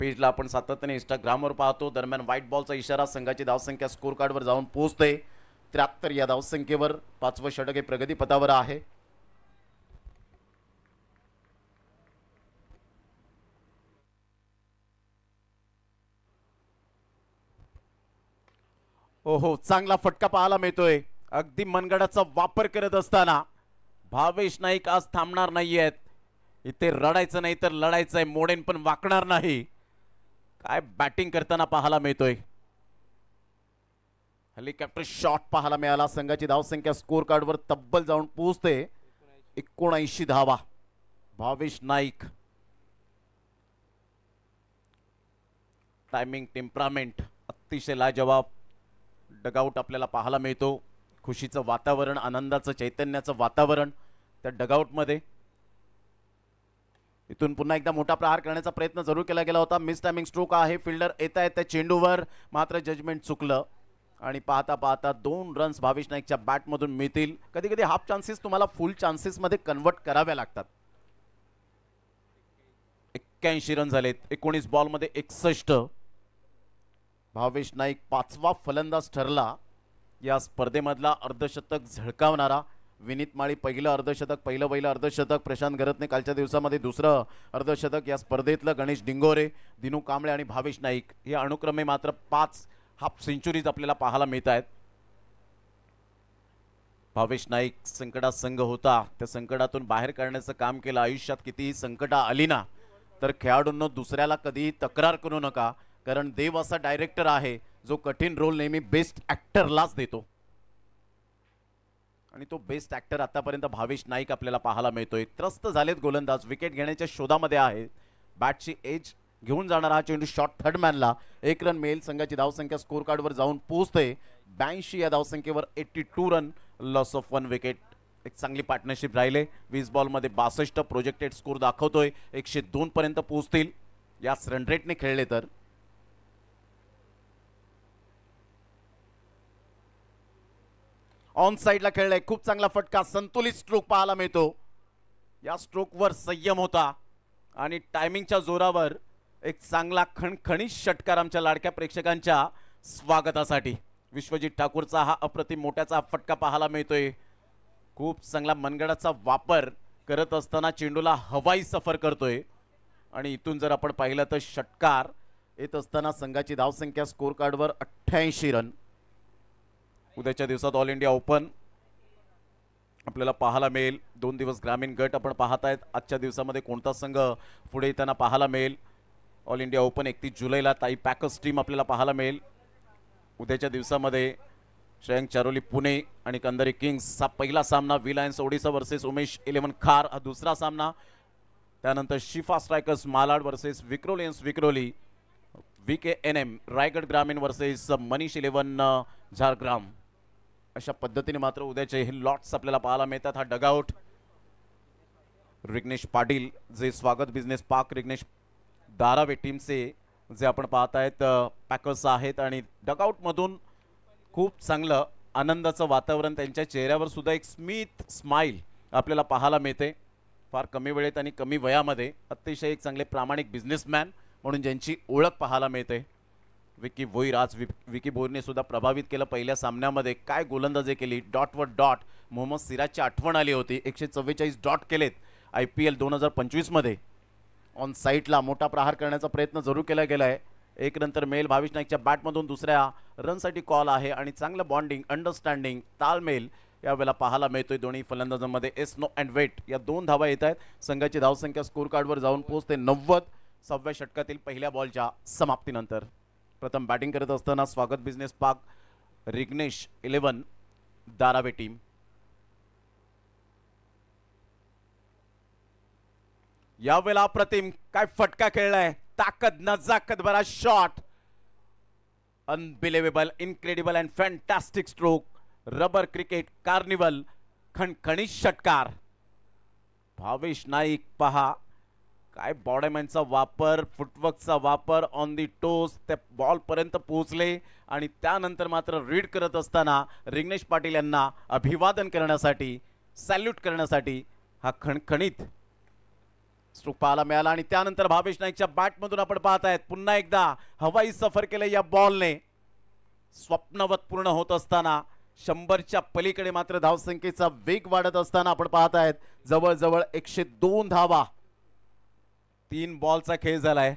[SPEAKER 1] पेजला आपण सातत्याने इंस्टाग्रामवर पाहतो. दरम्यान व्हाईट बॉलचा इशारा, संघाची धावसंख्या स्कोर कार्डवर जाऊन पोहोचते 73 या धावसंख्येवर. 5वं षटक हे प्रगतीपथावर आहे. ओहो, चांगला फटका पाहायला मिळतोय. अगदी मनगडाचा वापर करत असताना भावेश नाईक आज थांबणार नाहीयेत. इथे रडायचं नाही तर लढायचंय. मोडेन पण वाकणार नाही. काय बॅटिंग करताना पाहायला मिळतोय. हेलिकॉप्टर शॉट पाहायला मिळाला. संघाची धावसंख्या स्कोर कार्डवर तब्बल जाऊन पोहोचते 79 धावा. भावेश नाईक. टायमिंग, टेम्परामेंट अतिशय लाजवाब. डगआउट आपल्याला पाहायला मिळतो. खुशीचं वातावरण, आनंदाचं, चैतन्याचं वातावरण त्या डगआउटमध्ये. इथून पुन्हा एकदा मोठा प्रहार करण्याचा प्रयत्न जरूर केला गेला होता. मिस टायमिंग स्ट्रोक आहे. फिल्डर येता येत्या चेंडूवर, मात्र जजमेंट चुकलं आणि पाहता पाहता 2 रन्स भावेश नाईकच्या बॅटमधून मिळतील. कधी कधी हाफ चान्सेस तुम्हाला फुल चान्सेस मध्ये कन्वर्ट कराव्या लागतात. 81 रन झालेत 19 बॉलमध्ये 61. भावेश नाईक 5वा फलंदाज ठरला या स्पर्धेमधला. अर्धशतक झळकावणारा. विनीत माळी पहिलं अर्धशतक, पहिलं अर्धशतक. प्रशांत गरतने कालच्या दिवसामध्ये 2रं अर्धशतक या स्पर्धेतलं. गणेश डिंगोरे, दिनू कांबळे आणि भावेश नाईक हे अनुक्रमे मात्र 5 हाफ सेंचुरीज आपल्याला पाहायला मिळत आहेत. भावेश नाईक संकटात संघ होता, त्या संकटातून बाहेर काढण्याचं काम केलं. आयुष्यात कितीही संकट आली ना तर खेळाडूंनो दुसऱ्याला कधीही तक्रार करू नका, कारण देव असा डायरेक्टर आहे जो कठीण रोल नेहमी बेस्ट ऍक्टरलाच देतो. आणि तो बेस्ट ऍक्टर आतापर्यंत भावेश नाईक आपल्याला पाहायला मिळतोय. त्रस्त झालेत गोलंदाज, विकेट घेण्याच्या शोधामध्ये आहे. बॅटची एज घेऊन जाणारा हा चेंडू शॉट थर्ड मॅनला. 1 रन मिळेल. संघाची धावसंख्या स्कोर कार्डवर जाऊन पोहोचते 82 या धावसंख्येवर. 82 रन, लॉस ऑफ 1 विकेट. एक चांगली पार्टनरशिप राहिले. 20 बॉलमध्ये 62 प्रोजेक्टेड स्कोर दाखवतोय. 102 पर्यंत पोहोचतील याच रन रेटने खेळले तर. ऑन साइडला खेळलाय. खूप चांगला फटका, संतुलित स्ट्रोक पाहायला मिळतो. या स्ट्रोकवर संयम होता आणि टायमिंगच्या जोरावर एक चांगला खणखणीत षटकार आमच्या लाडक्या प्रेक्षकांच्या स्वागतासाठी. विश्वजित ठाकूरचा हा अप्रतिम मोठ्याचा फटका पाहायला मिळतोय. खूप चांगला मनगडाचा वापर करत असताना चेंडूला हवाई सफर करतोय आणि इथून जर आपण पाहिलं तर षटकार येत असताना संघाची धावसंख्या स्कोर कार्डवर 88 रन. उद्याच्या दिवसात ऑल इंडिया ओपन आपल्याला पाहायला मिळेल. 2 दिवस ग्रामीण गट आपण पाहत आहेत. आजच्या दिवसामध्ये कोणता संघ पुढे येताना पाहायला मिळेल. ऑल इंडिया ओपन 31 जुलैला ताई पॅकर्स टीम आपल्याला पाहायला मिळेल. उद्याच्या दिवसामध्ये श्रेयंक चारोली पुणे आणि कंदरी किंग्स हा पहिला सामना. विलायन्स ओडिसा वर्सेस उमेश 11 खार हा दुसरा सामना. त्यानंतर Shifa strikers Malad versus Vikrolians Vikhroli. VKNM Raigad ग्रामीण वर्सेस मनीष 11 झारग्राम. अशा पद्धतीने मात्र उद्याचे हे लॉट्स आपल्याला पाहायला मिळतात. हा डगआउट रिग्नेश पाटील जे स्वागत बिझनेस पार्क रिग्नेश धारावे टीमचे जे आपण पाहत आहेत पॅकर्स आहेत आणि डगआउट मधून खूप चांगलं आनंदाचं वातावरण, त्यांच्या चेहऱ्यावर सुद्धा एक स्मित स्माइल आपल्याला पाहायला मिळते. फार कमी वेळेत आणि कमी वयामध्ये अतिशय एक चांगले प्रामाणिक बिझनेसमॅन म्हणून ज्यांची ओळख पाहायला मिळते. विकी भोईर, आज विकी भोईरने सुद्धा प्रभावित केलं पहिल्या सामन्यामध्ये. काय गोलंदाजी केली, डॉटवर डॉट. मोहम्मद सिराजची आठवण आली होती. 144 डॉट केलेत IPL 2025 मध्ये. ऑन साईटला मोठा प्रहार करण्याचा प्रयत्न जरूर केला गेलाय. एक नंतर मेल भावेश नाईकच्या बॅटमधून दुसऱ्या रनसाठी कॉल आहे आणि चांगलं बॉन्डिंग, अंडरस्टँडिंग, ताळमेल यावेळेला पाहायला मिळतोय दोन्ही फलंदाजांमध्ये. नो अँड वेट या 2 धावा येत आहेत. संघाची धावसंख्या स्कोर कार्डवर जाऊन पोहोचते 90 6व्या षटकातील पहिल्या बॉलच्या समाप्तीनंतर. प्रथम बॅटिंग करत असताना स्वागत business park Rignesh 11 Dharavi team. यावेळेला अप्रतिम काय फटका खेळलाय, ताकद नजाकत भरा shot. Unbelievable, incredible and fantastic stroke. Rubber cricket carnival, खणखणीत षटकार. भावेश नाईक पहा काय बॉडीमॅनचा वापर, फुटवर्कचा वापर, ऑन दी टोस त्या बॉल पर्यंत पोहोचले आणि त्यानंतर मात्र रीड करत असताना रिग्नेश पाटील यांना अभिवादन करण्यासाठी, सॅल्यूट करण्यासाठी हा खणखणीत स्ट्रोक पाहायला मिळाला. आणि त्यानंतर भावेश नाईकच्या बॅटमधून आपण पाहत आहेत पुन्हा एकदा हवाई सफर केले या बॉलने. स्वप्नवत पूर्ण होत असताना 100च्या पलीकडे मात्र धावसंख्येचा वेग वाढत असताना आपण पाहत आहेत जवळजवळ 102 धावा. 3 बॉलचा खेळ झालाय.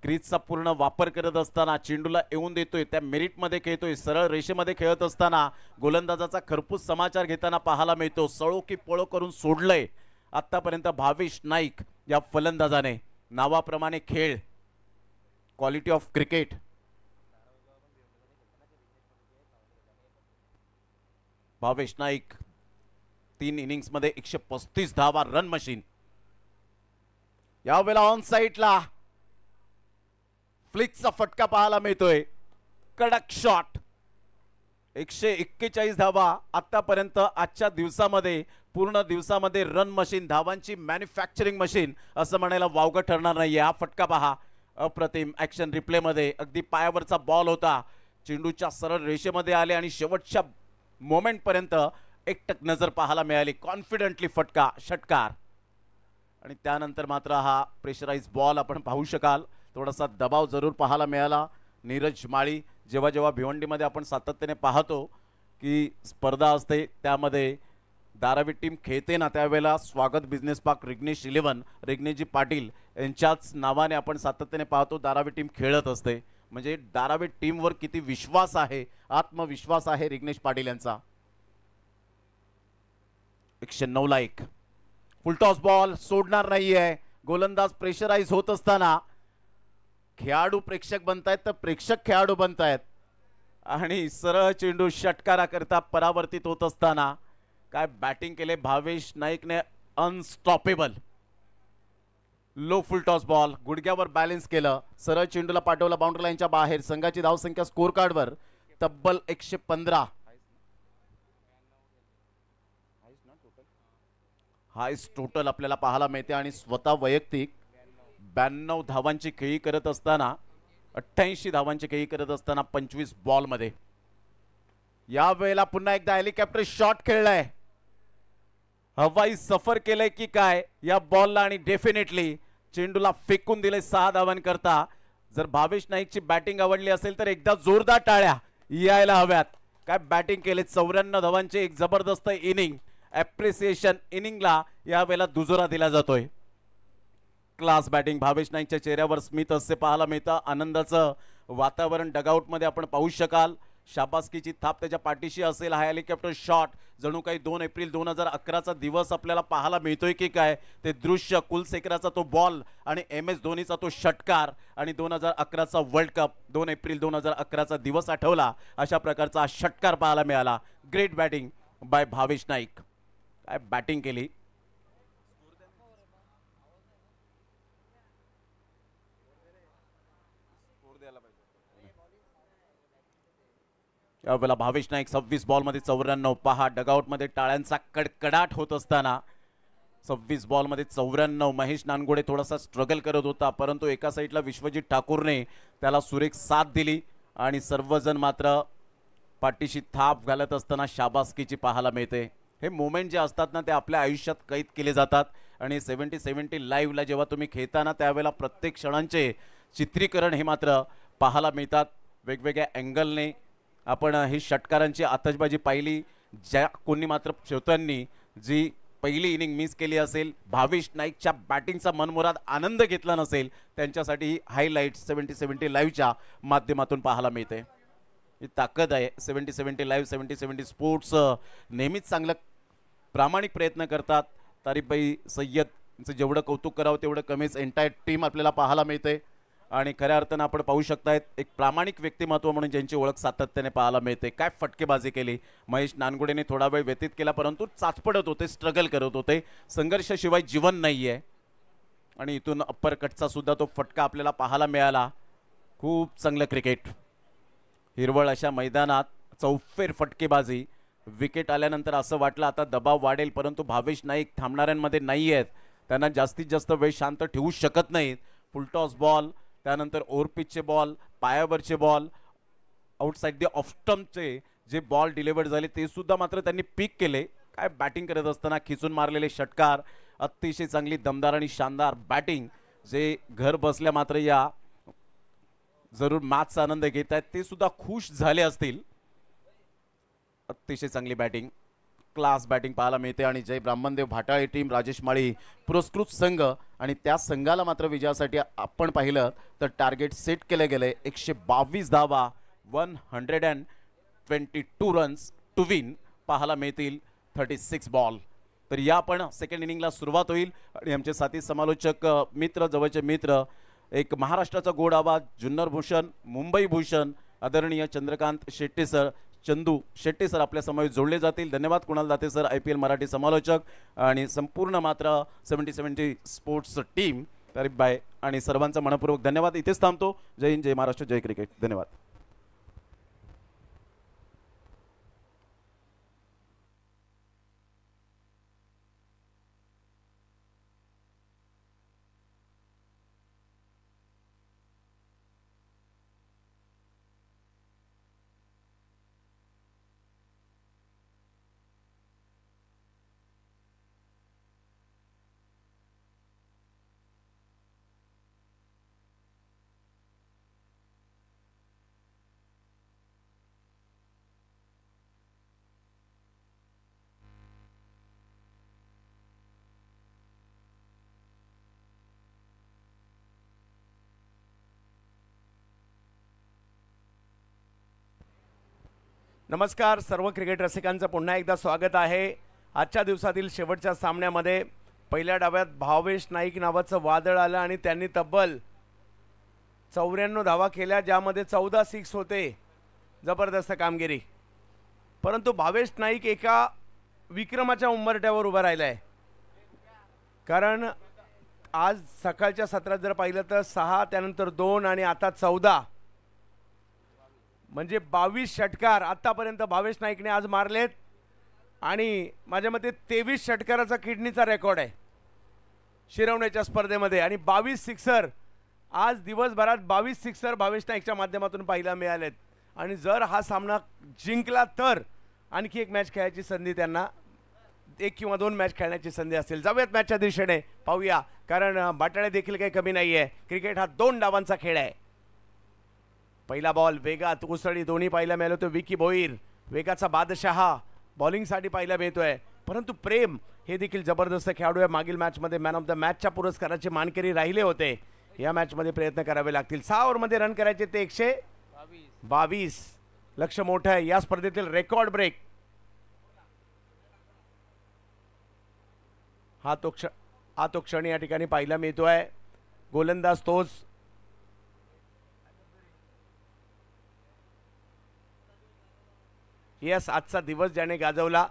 [SPEAKER 1] क्रीजचा पूर्ण वापर करत असताना चेंडूला येऊन देतोय, त्या मेरिटमध्ये खेळतोय, सरळ रेषेमध्ये खेळत असताना गोलंदाजाचा खरपूस समाचार घेताना पाहायला मिळतो. सळो की पळो करून सोडलंय आतापर्यंत भावेश नाईक या फलंदाजाने. नावाप्रमाणे खेळ, quality of cricket. Bhavesh Naik 3 इनिंग्समध्ये 135 धावा, रन मशीन. यावेळेला ऑन साईटला फ्लिकचा फटका पाहायला मिळतोय. कडक शॉट. 141 धावा आतापर्यंत आजच्या दिवसामध्ये, पूर्ण दिवसामध्ये रन मशीन, धावांची मॅन्युफॅक्चरिंग मशीन असं म्हणायला वावगं ठरणार नाहीये. हा फटका पहा, अप्रतिम. ऍक्शन रिप्ले मध्ये अगदी पायावरचा बॉल होता, चेंडूच्या सरळ रेषेमध्ये आले आणि शेवटच्या मोमेंट पर्यंत एकटक नजर पाहायला मिळाली. कॉन्फिडेंटली फटका, षटकार. आणि त्यानंतर मात्र हा प्रेशराइज बॉल आपण पाहू शकाल. थोडासा दबाव जरूर पाहायला मिळाला. नीरज माळी, जेव्हा जेव्हा भिवंडीमध्ये आपण सातत्याने पाहतो की स्पर्धा असते त्यामध्ये धारावी टीम खेळते ना, त्यावेळेला स्वागत बिझनेस पार्क रिग्नेश 11 रिग्नेशजी पाटील यांच्याच नावाने आपण सातत्याने पाहतो धारावी टीम खेळत असते. म्हणजे धारावी टीमवर किती विश्वास आहे, आत्मविश्वास आहे रिग्नेश पाटील यांचा. 109 ला 1. फुलटॉस बॉल सोडणार नाहीये. गोलंदाज प्रेशराइज होत असताना खेळाडू प्रेक्षक बनतायत तर प्रेक्षक खेळाडू बनतायत आणि सरळ चेंडू षटकारा करता परावर्तित होत असताना काय बॅटिंग केले भावेश नाईकने. अनस्टॉपेबल. लो फुलटॉस बॉल, गुडघ्यावर बॅलन्स केलं, सरळ चेंडूला पाठवला बाउंड्री लाईनच्या बाहेर. संघाची धावसंख्या स्कोर कार्डवर तब्बल 115. हायस्ट टोटल आपल्याला पाहायला मिळते आणि स्वतः वैयक्तिक 92 धावांची खेळी करत असताना, 88 धावांची खेळी करत असताना 25 बॉल मध्ये. यावेळेला पुन्हा एकदा हेलिकॉप्टर शॉट खेळलाय, हवाई सफर केलंय की काय या बॉलला आणि डेफिनेटली चेंडूला फेकून दिले 6 धावांकरता. जर भावेश नाईकची बॅटिंग आवडली असेल तर एकदा जोरदार टाळ्या यायला हव्यात. काय बॅटिंग केले, 94 धावांचे एक जबरदस्त इनिंग. ॲप्रिसिएशन इनिंगला यावेळेला दुजोरा दिला जातोय. Class batting. भावेश नाईकच्या चेहऱ्यावर स्मित असे पाहायला मिळतं. आनंदाचं वातावरण डगआउट मध्ये आपण पाहू शकाल. शाबासकीची थाप त्याच्या पाठीशी असेल. हा हेलिकॉप्टर शॉट जणू काही 2 एप्रिल 2011चा दिवस आपल्याला पाहायला मिळतोय की काय. ते दृश्य, कुलशेखराचा तो बॉल आणि MS धोनीचा तो षटकार आणि 2011चा वर्ल्ड कप, 2 एप्रिल 2011चा दिवस आठवला अशा प्रकारचा हा षटकार पाहायला मिळाला. Great batting by Bhavesh Naik. काय बॅटिंग केली. स्कोर द्यायला पाहिजे. यावेळेला भावेश नाईक 26 बॉलमध्ये 94. पहा डगआउटमध्ये टाळ्यांचा कडकडाट होत असताना 26 बॉलमध्ये 94. महेश नानगोडे थोडासा स्ट्रगल करत होता, परंतु एका साईडला विश्वजित ठाकूरने त्याला सुरेख साथ दिली आणि सर्वजण मात्र पाठीशी थाप घालत असताना शाबासकीची पाहायला मिळते. हे मोमेंट जे असतात ना ते आपल्या आयुष्यात कैद केले जातात आणि 70-70 लाईव्हला जेव्हा तुम्ही खेळताना त्यावेळेला प्रत्येक क्षणांचे चित्रीकरण हे मात्र पाहायला मिळतात. वेगवेगळ्या अँगलने आपण ही षटकारांची आतषबाजी पाहिली. ज्या कोणी मात्र श्रोत्यांनी जी पहिली इनिंग मिस केली असेल, भावेश नाईकच्या बॅटिंगचा मनमुराद आनंद घेतला नसेल, त्यांच्यासाठी ही हायलाईट 70-70 लाईव्हच्या माध्यमातून पाहायला मिळते. ही ताकद आहे 70-70 लाईव्ह. 70-70 स्पोर्ट्स नेहमीच चांगलं प्रामाणिक प्रयत्न करतात. तारीफबाई सय्यदचं जेवढं कौतुक करावं तेवढं कमीच. एंटायर टीम आपल्याला पाहायला मिळते आणि खऱ्या अर्थानं आपण पाहू शकतायत एक प्रामाणिक व्यक्तिमत्व म्हणून ज्यांची ओळख सातत्याने पाहायला मिळते. काय फटकेबाजी केली महेश नानगुडेने, थोडा वेळ व्यतीत केला परंतु चाचपडत होते, स्ट्रगल करत होते. संघर्षाशिवाय जीवन नाही आहे आणि इथून अप्पर कटचा सुद्धा तो फटका आपल्याला पाहायला मिळाला. खूप चांगलं क्रिकेट. हिरवळ अशा मैदानात चौफेर फटकेबाजी. विकेट आल्यानंतर असं वाटलं आता दबाव वाढेल, परंतु भावेश नाईक थांबणाऱ्यांमध्ये नाही आहेत. त्यांना जास्तीत जास्त वेळ शांत ठेवू शकत नाहीत. फुलटॉस बॉल, त्यानंतर ओव्हरपिचचे बॉल, पायावरचे बॉल, आउटसाइड द ऑफ स्टंपचे जे बॉल डिलिव्हर्ड झाले ते सुद्धा मात्र त्यांनी पीक केले. काय बॅटिंग करत असताना खिचून मारलेले षटकार, अतिशय चांगली दमदार आणि शानदार बॅटिंग. जे घर बसल्या मात्र या जरूर मॅचचा आनंद घेत आहेत ते सुद्धा खुश झाले असतील. अतिशय चांगली बॅटिंग, क्लास बॅटिंग पाहायला मिळते. आणि जय ब्राह्मणदेव भाटाळे टीम, राजेश माळी पुरस्कृत संघ आणि त्या संघाला मात्र विजयासाठी आपण पाहिलं तर टार्गेट सेट केले गेले 122 धावा, 122 रन्स टू विन पाहायला मिळतील 36 बॉल. तर या पण सेकंड इनिंगला सुरुवात होईल आणि आमचे साथी समालोचक मित्र, जवळचे मित्र, एक महाराष्ट्राचा गोड आवाज, जुन्नर भूषण, मुंबई भूषण, आदरणीय चंद्रकांत शेट्टी सर, चंदू शेट्टी सर आपल्या समोर जोडले जातील. धन्यवाद कुणाल दाते सर, IPL मराठी समालोचक आणि संपूर्ण मात्र 70-70 स्पोर्ट्स टीम, तारीफ बाय आणि सर्वांचा मनपूर्वक धन्यवाद. इथेच थांबतो. जय हिंद, जय महाराष्ट्र, जय क्रिकेट. धन्यवाद.
[SPEAKER 2] नमस्कार सर्व क्रिकेट रसिकांचं पुन्हा एकदा स्वागत आहे. आजच्या दिवसातील शेवटच्या सामन्यामध्ये पहिल्या डाव्यात भावेश नाईक नावाचं वादळ आलं आणि त्यांनी तब्बल 94 धावा केल्या, ज्यामध्ये 14 सिक्स होते. जबरदस्त कामगिरी. परंतु भावेश नाईक एका विक्रमाच्या उंबरठ्यावर उभा राहिला आहे. कारण आज सकाळच्या सत्रात जर पाहिलं तर 6, त्यानंतर 2 आणि आता 14, म्हणजे 22 षटकार आतापर्यंत भावेश नाईकने आज मारलेत. आणि माझ्या मते 23 षटकाराचा किडनीचा रेकॉर्ड आहे शिरवण्याच्या स्पर्धेमध्ये. आणि 22 सिक्सर आज दिवसभरात 22 सिक्सर भावेश नाईकच्या माध्यमातून पाहायला मिळालेत. आणि जर हा सामना जिंकला तर आणखी एक मॅच खेळायची संधी, त्यांना 1 किंवा 2 मॅच खेळण्याची संधी असेल. जाऊयात मॅचच्या दिशेने, पाहूया. कारण बाटाळे देखील काही कमी नाही आहे. क्रिकेट हा 2 डावांचा खेळ आहे. पहिला बॉल वेगात उसळी दोन्ही पाहायला मिळालं होतं. विकी भोईर वेगाचा बादशहा बॉलिंगसाठी पाहायला मिळतोय. परंतु प्रेम हे देखील जबरदस्त खेळाडू आहे. मागील मॅचमध्ये मॅन ऑफ द मॅचच्या पुरस्काराचे मानकरी राहिले होते. या मॅचमध्ये प्रयत्न करावे लागतील. 6 ओव्हरमध्ये रन करायचे ते 122. लक्ष मोठं आहे. या स्पर्धेतील रेकॉर्ड ब्रेक हा तो क्षण या ठिकाणी पाहायला मिळतोय. गोलंदाज तोच. यस, आजचा दिवस ज्याने गाजवला.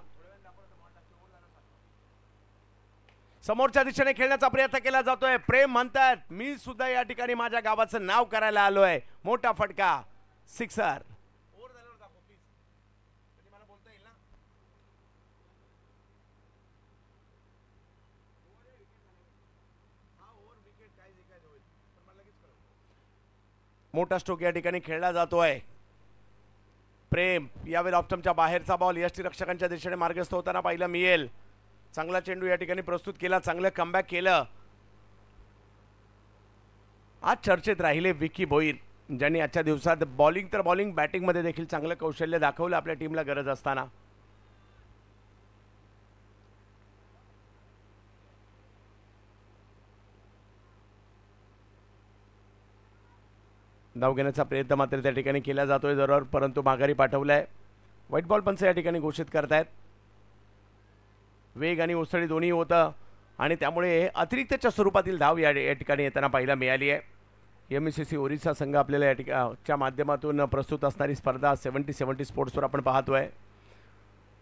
[SPEAKER 2] समोरच्या दिशेने खेळण्याचा प्रयत्न केला जातोय. प्रेम म्हणतात मी सुद्धा या ठिकाणी माझ्या गावाचं नाव करायला आलोय. मोठा फटका, सिक्सर. मोठा स्ट्रोक या ठिकाणी खेळला जातोय. प्रेम यावेळी ऑप्टमच्या बाहेरचा बॉल यष्टीरक्षकांच्या दिशेने मार्गस्थ होताना पाहायला मिळेल. चांगला चेंडू या ठिकाणी प्रस्तुत केला, चांगलं कमबॅक केलं. आज चर्चेत राहिले विकी भोईर, ज्यांनी आजच्या दिवसात बॉलिंग तर बॉलिंग बॅटिंगमध्ये देखील चांगलं कौशल्य दाखवलं आपल्या टीमला गरज असताना. धाव घेण्याचा प्रयत्न मात्र त्या ठिकाणी केला जातोय जरूर, परंतु माघारी पाठवलाय. व्हाईट बॉल पंच या ठिकाणी घोषित करतायत. वेग आणि उसळी दोन्ही होतं आणि त्यामुळे अतिरिक्तच्या स्वरूपातील धाव या ठिकाणी येताना पाहायला मिळाली आहे. MSCC ओरिसा संघ आपल्याला या ठिकाणच्या माध्यमातून प्रस्तुत असणारी स्पर्धा 70-70 स्पोर्ट्सवर आपण पाहतोय.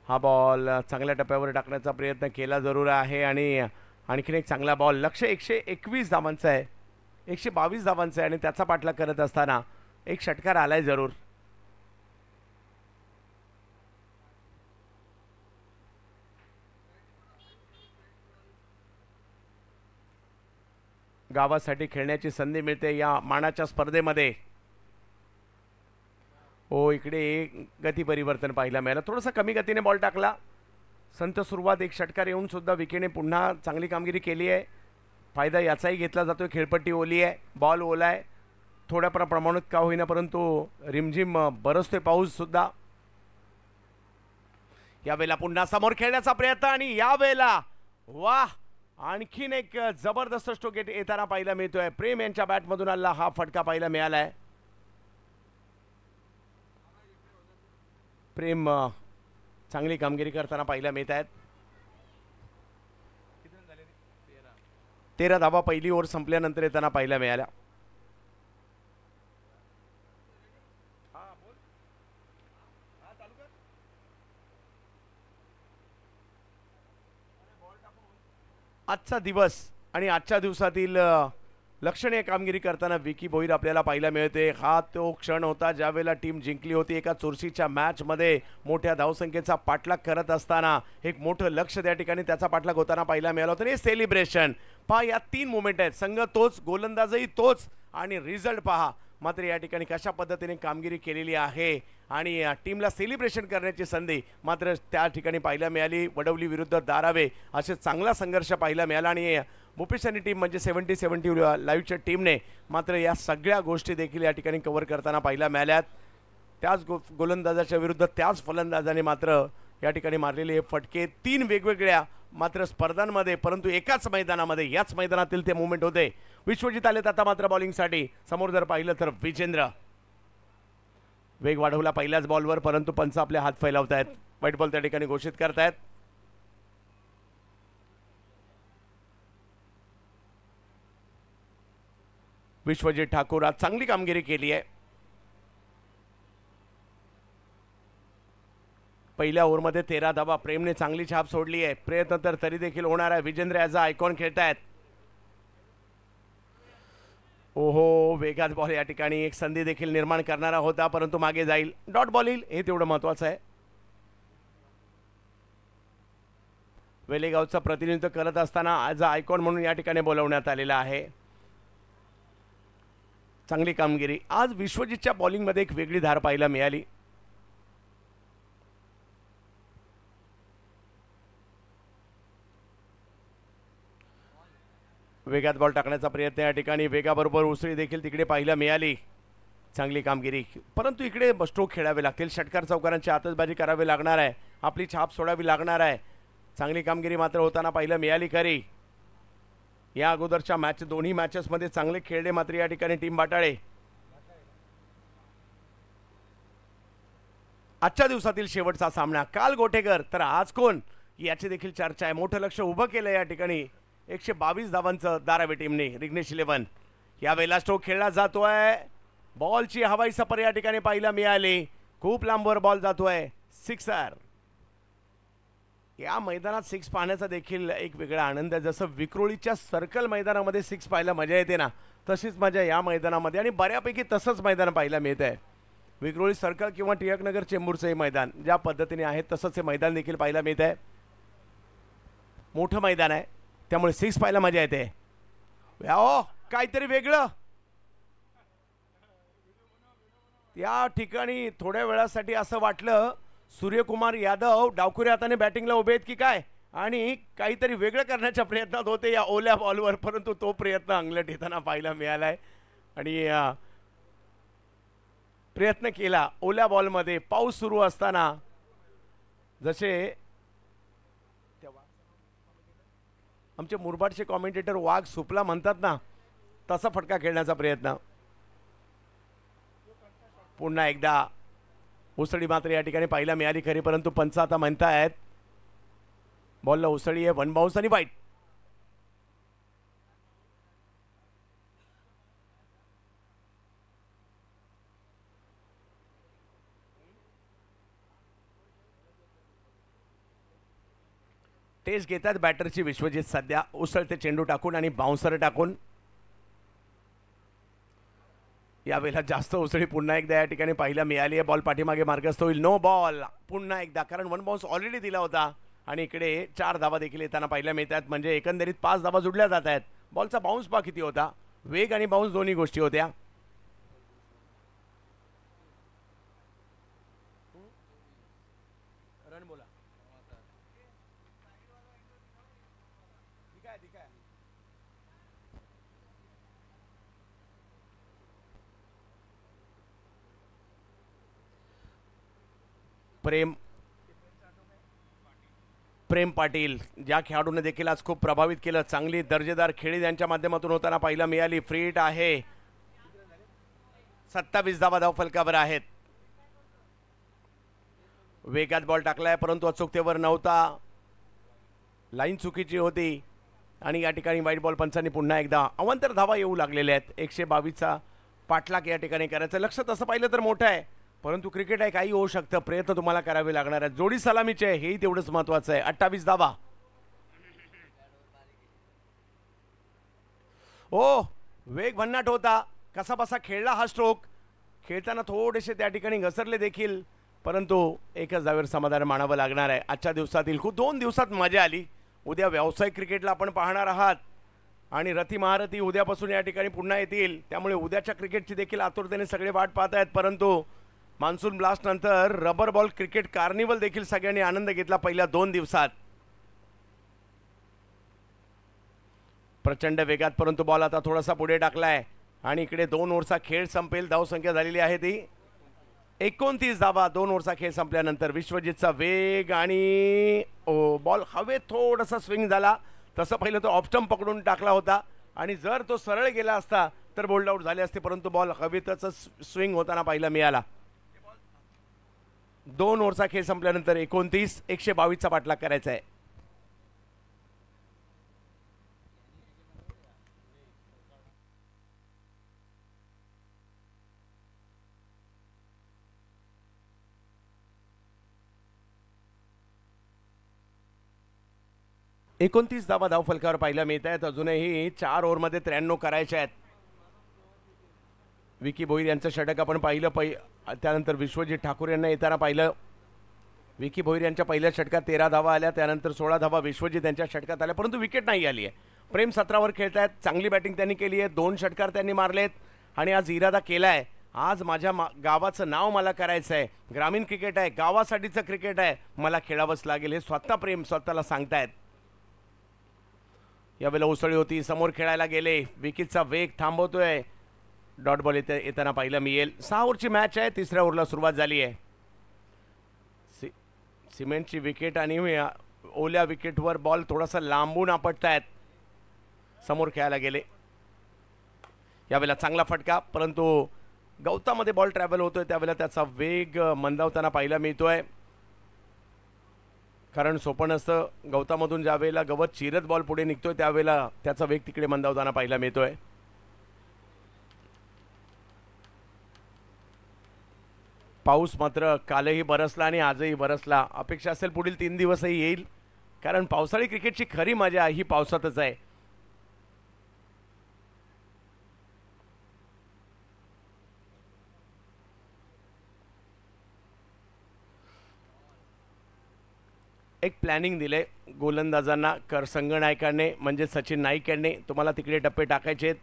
[SPEAKER 2] हा बॉल चांगल्या टप्प्यावर टाकण्याचा प्रयत्न केला जरूर आहे आणि आणखीन एक चांगला बॉल. लक्ष्य 121 धावांचा आहे, 122 धावांचा आहे आणि त्याचा पाठलाग करत असताना एक षटकार आलाय जरूर. गावासाठी खेळण्याची संधी मिळते या मानाच्या स्पर्धेमध्ये. हो, इकडे गती परिवर्तन पाहायला मिळालं. थोडंसं कमी गतीने बॉल टाकला. संत सुरुवात, एक षटकार येऊन सुद्धा विकेने पुन्हा चांगली कामगिरी केली आहे. फायदा याचाही घेतला जातोय. खेळपट्टी ओली आहे, बॉल ओला आहे, थोड्या प्रमाणात का होईना परंतु रिमझिम बरसतोय पाऊस सुद्धा. यावेळेला पुन्हा समोर खेळण्याचा प्रयत्न आणि यावेळेला वाह, आणखीन एक जबरदस्त स्ट्रोक येताना पाहायला मिळतोय. प्रेम यांच्या बॅटमधून आला हा फटका पाहायला मिळालाय. प्रेम चांगली कामगिरी करताना पाहायला मिळत आहेत. 13 धावा पहिली ओव्हर संपल्यानंतर येताना पाहायला मिळाल्या. आजचा दिवस आणि आजच्या दिवसातील लक्षणीय कामगिरी करताना विकी भोईर आपल्याला पाहायला मिळते. हा तो क्षण होता ज्यावेळेला टीम जिंकली होती एका चुरशीच्या मॅचमध्ये. मोठ्या धावसंख्येचा पाठलाग करत असताना एक मोठं लक्ष त्या ठिकाणी त्याचा पाठलाग होताना पाहायला मिळालं होतं. हे सेलिब्रेशन पहा, या 3 मोमेंट आहेत. संघ तोच, गोलंदाजही तोच आणि रिझल्ट पहा. मात्र या ठिकाणी कशा पद्धतीने कामगिरी केलेली आहे आणि टीमला सेलिब्रेशन करण्याची संधी मात्र त्या ठिकाणी पाहायला मिळाली. वडवली विरुद्ध दारावे असे चांगला संघर्ष पाहायला मिळाला आणि मुपेश आणि टीम म्हणजे 70-70 लाईव्हच्या टीमने मात्र या सगळ्या गोष्टी देखील या ठिकाणी कव्हर करताना पाहायला मिळाल्यात. त्याच गोलंदाजाच्या विरुद्ध त्याच फलंदाजाने मात्र या ठिकाणी मारलेले हे फटके 3 वेगवेगळ्या मात्र स्पर्धांमध्ये, परंतु एकाच मैदानामध्ये, याच मैदानातील ते मुवमेंट होते. विश्वजित आलेत आता मात्र बॉलिंगसाठी. समोर जर पाहिलं तर विजेंद्र. वेग वाढवला पहिल्याच बॉलवर, परंतु पंच आपले हात फैलावत आहेत. व्हाईट बॉल त्या ठिकाणी घोषित करतायत. विश्वजित ठाकूर आज चांगली कामगिरी केली आहे. पहिल्या ओव्हरमध्ये 13 धावा. प्रेमने चांगली छाप सोडली आहे. प्रयत्न तर तरी देखील होणार आहे. विजेंद्र ॲज अ आयकॉन खेळतायत. ओहो, वेगात बॉल या ठिकाणी एक संधी देखील निर्माण करणारा होता, परंतु मागे जाईल. डॉट बॉल येईल हे तेवढं महत्वाचं आहे. वेलेगावचं प्रतिनिधित्व करत असताना ॲज अ आयकॉन म्हणून या ठिकाणी बोलवण्यात आलेला आहे. चांगली कामगिरी. आज विश्वजितच्या बॉलिंगमध्ये एक वेगळी धार पाहायला मिळाली. वेगात बॉल टाकण्याचा प्रयत्न या ठिकाणी, वेगाबरोबर उसळी देखील तिकडे पाहायला मिळाली. चांगली कामगिरी, परंतु इकडे स्ट्रोक खेळावे लागतील. षटकार चौकारांची आतषबाजी करावी लागणार आहे. आपली छाप सोडावी लागणार आहे. चांगली कामगिरी मात्र होताना पाहायला मिळाली खरी. या अगोदरच्या मॅच, दोन्ही मॅचेसमध्ये चांगले खेळले मात्र या ठिकाणी टीम बाटाळे. आजच्या दिवसातील शेवटचा सामना, काल गोटेकर तर आज कोण याची देखील चर्चा आहे. मोठं लक्ष उभं केलं या ठिकाणी. 122 धावांचं धारावी टीमने. रिग्नेश 11 यावेळेला स्ट्रोक खेळला जातोय. बॉलची हवाई सफर या ठिकाणी पाहायला मिळाली. खूप लांबवर बॉल जातोय. सिक्सर. या मैदानात 6 पाहण्याचा देखील एक वेगळा आनंद आहे. जसं विक्रोळीच्या सर्कल मैदानामध्ये 6 पाहायला मजा येते ना, तशीच मजा या मैदानामध्ये आणि बऱ्यापैकी तसंच मैदान पाहायला मिळत आहे. विक्रोळी सर्कल किंवा टिळकनगर चेंबूरचं हे मैदान ज्या पद्धतीने आहे तसंच हे मैदान देखील पाहायला मिळत आहे. मोठं मैदान आहे त्यामुळे 6 पाहायला मजा येते. काहीतरी वेगळं. या ठिकाणी थोड्या वेळासाठी असं वाटलं सूर्यकुमार यादव डावखुऱ्या हाताने बॅटिंगला उभे आहेत की काय, आणि काहीतरी वेगळं करण्याच्या प्रयत्नात होते या ओल्या बॉलवर, परंतु तो प्रयत्न अंगलट येताना पाहायला मिळालाय. आणि प्रयत्न केला ओल्या बॉलमध्ये पाऊस सुरू असताना, जसे आमचे मुरबाडचे कॉमेंटेटर वाघ सुपला म्हणतात ना, तसा फटका खेळण्याचा प्रयत्न. पुन्हा एकदा उसळी मात्र या ठिकाणी पाहायला मिळाली खरी, परंतु पंच आता म्हणतायत बॉलला उसळी आहे, 1 बाउन्स आणि वाईट. टेस्ट घेतात बॅटरची विश्वजित सध्या, उसळते चेंडू टाकून आणि बाउन्सर टाकून. यावेळेला जास्त उसळी पुन्हा एकदा या ठिकाणी पाहायला मिळाली आहे. बॉल पाठीमागे मार्गस्थ होईल, नो बॉल पुन्हा एकदा, कारण 1 बाउन्स ऑलरेडी दिला होता आणि इकडे 4 धावा देखील येताना पाहायला मिळतात, म्हणजे एकंदरीत 5 धावा जुडल्या जात आहेत. बॉलचा बाउन्स पा किती होता, वेग आणि बाउन्स दोन्ही गोष्टी होत्या. रन बोला. प्रेम पाटील ज्या खेळाडूने देखील आज खूप प्रभावित केलं, चांगली दर्जेदार खेळी त्यांच्या माध्यमातून होताना पाहायला मिळाली. फ्री हिट आहे, 27 धावा धावफलकावर आहेत. वेगात बॉल टाकलाय परंतु अचूकतेवर नव्हता, लाईन चुकीची होती आणि या ठिकाणी वाईट बॉल. पंचांनी पुन्हा एकदा अवांतर धावा येऊ लागलेल्या आहेत. 122चा पाठलाग या ठिकाणी करायचं. लक्ष तसं पाहिलं तर मोठं आहे, परंतु क्रिकेट आहे, काही होऊ शकतं, प्रयत्न तुम्हाला करावे लागणार आहेत. जोडी सलामीचे आहे, हेही तेवढंच महत्वाचं आहे. 28 धावा. ओ वेग भन्नाट होता, कसा बसा खेळला हा स्ट्रोक. खेळताना थोडेसे त्या ठिकाणी घसरले देखील, परंतु एकच धावेवर समाधान मानावं लागणार आहे. आजच्या दिवसातील खूप 2 दिवसात मजा आली. उद्या व्यावसायिक क्रिकेटला आपण पाहणार आहात आणि रथी महारथी उद्यापासून या ठिकाणी पुन्हा येतील, त्यामुळे उद्याच्या क्रिकेटची देखील आतुरतेने सगळे वाट पाहत आहेत. परंतु मान्सून ब्लास्ट नंतर रबर बॉल क्रिकेट कार्निवल देखील सगळ्यांनी आनंद घेतला पहिल्या 2 दिवसात. प्रचंड वेगात, परंतु बॉल आता थोडासा पुढे टाकलाय आणि इकडे 2 ओव्हरचा खेळ संपेल. धावसंख्या झालेली आहे ती 29 धावा 2 ओव्हरचा खेळ संपल्यानंतर. विश्वजितचा वेग आणि बॉल हवेत थोडासा स्विंग झाला, तसं पहिलं तो ऑफस्टंप पकडून टाकला होता आणि जर तो सरळ गेला असता तर बोल्ड आउट झाले असते, परंतु बॉल हवेतच स्विंग होताना पाहायला मिळाला. 2 ओव्हरचा खेळ संपल्यानंतर 29 122चा पाठलाग करायचा आहे. एकोणतीस धावा धावफलकावर पाहायला मिळत आहेत. अजूनही 4 ओव्हरमध्ये 93 करायचे आहेत. विकी भोईर यांचं षटक आपण पाहिलं, त्यानंतर विश्वजित ठाकूर यांना येताना पाहिलं. विकी भोईर यांच्या पहिल्या षटकात 13 धावा आल्या, त्यानंतर 16 धावा विश्वजित यांच्या षटकात आल्या, परंतु विकेट नाही आली आहे. प्रेम 17वर खेळतायत, चांगली बॅटिंग त्यांनी केली आहे. 2 षटकार त्यांनी मारलेत आणि आज इरादा केलाय, आज माझ्या गावाचं नाव मला करायचं आहे. ग्रामीण क्रिकेट आहे, गावासाठीचं क्रिकेट आहे, मला खेळावंच लागेल, हे स्वतः प्रेम स्वतःला सांगतायत. यावेळेला उसळी होती, समोर खेळायला गेले, विकीचा वेग थांबवतोय. डॉट बॉल येताना पाहिलं मिळेल. 6 ओव्हरची मॅच आहे, 3ऱ्या ओव्हरला सुरुवात झाली आहे. सिमेंटची विकेट आणि ओल्या विकेटवर बॉल थोडासा लांबून आपटतायत. समोर खेळायला गेले, यावेळेला चांगला फटका, परंतु गवतामध्ये बॉल ट्रॅव्हल होतोय, त्यावेळेला त्याचा वेग मंदावताना पाहायला मिळतोय. कारण सोपं नसतं, गवतामधून ज्या वेळेला गवत चिरत बॉल पुढे निघतोय त्यावेळेला त्याचा वेग तिकडे मंदावताना पाहायला मिळतोय. पाऊस मात्र कालही बरसला आणि आजही बरसला. अपेक्षा असेल पुढील 3 दिवसही येईल, कारण पावसाळी क्रिकेटची खरी मजा ही पावसातच आहे. एक प्लॅनिंग दिले गोलंदाजांना संघनायकांनी, म्हणजे सचिन नाईक यांनी. तुम्हाला तिकडे टप्पे टाकायचे आहेत.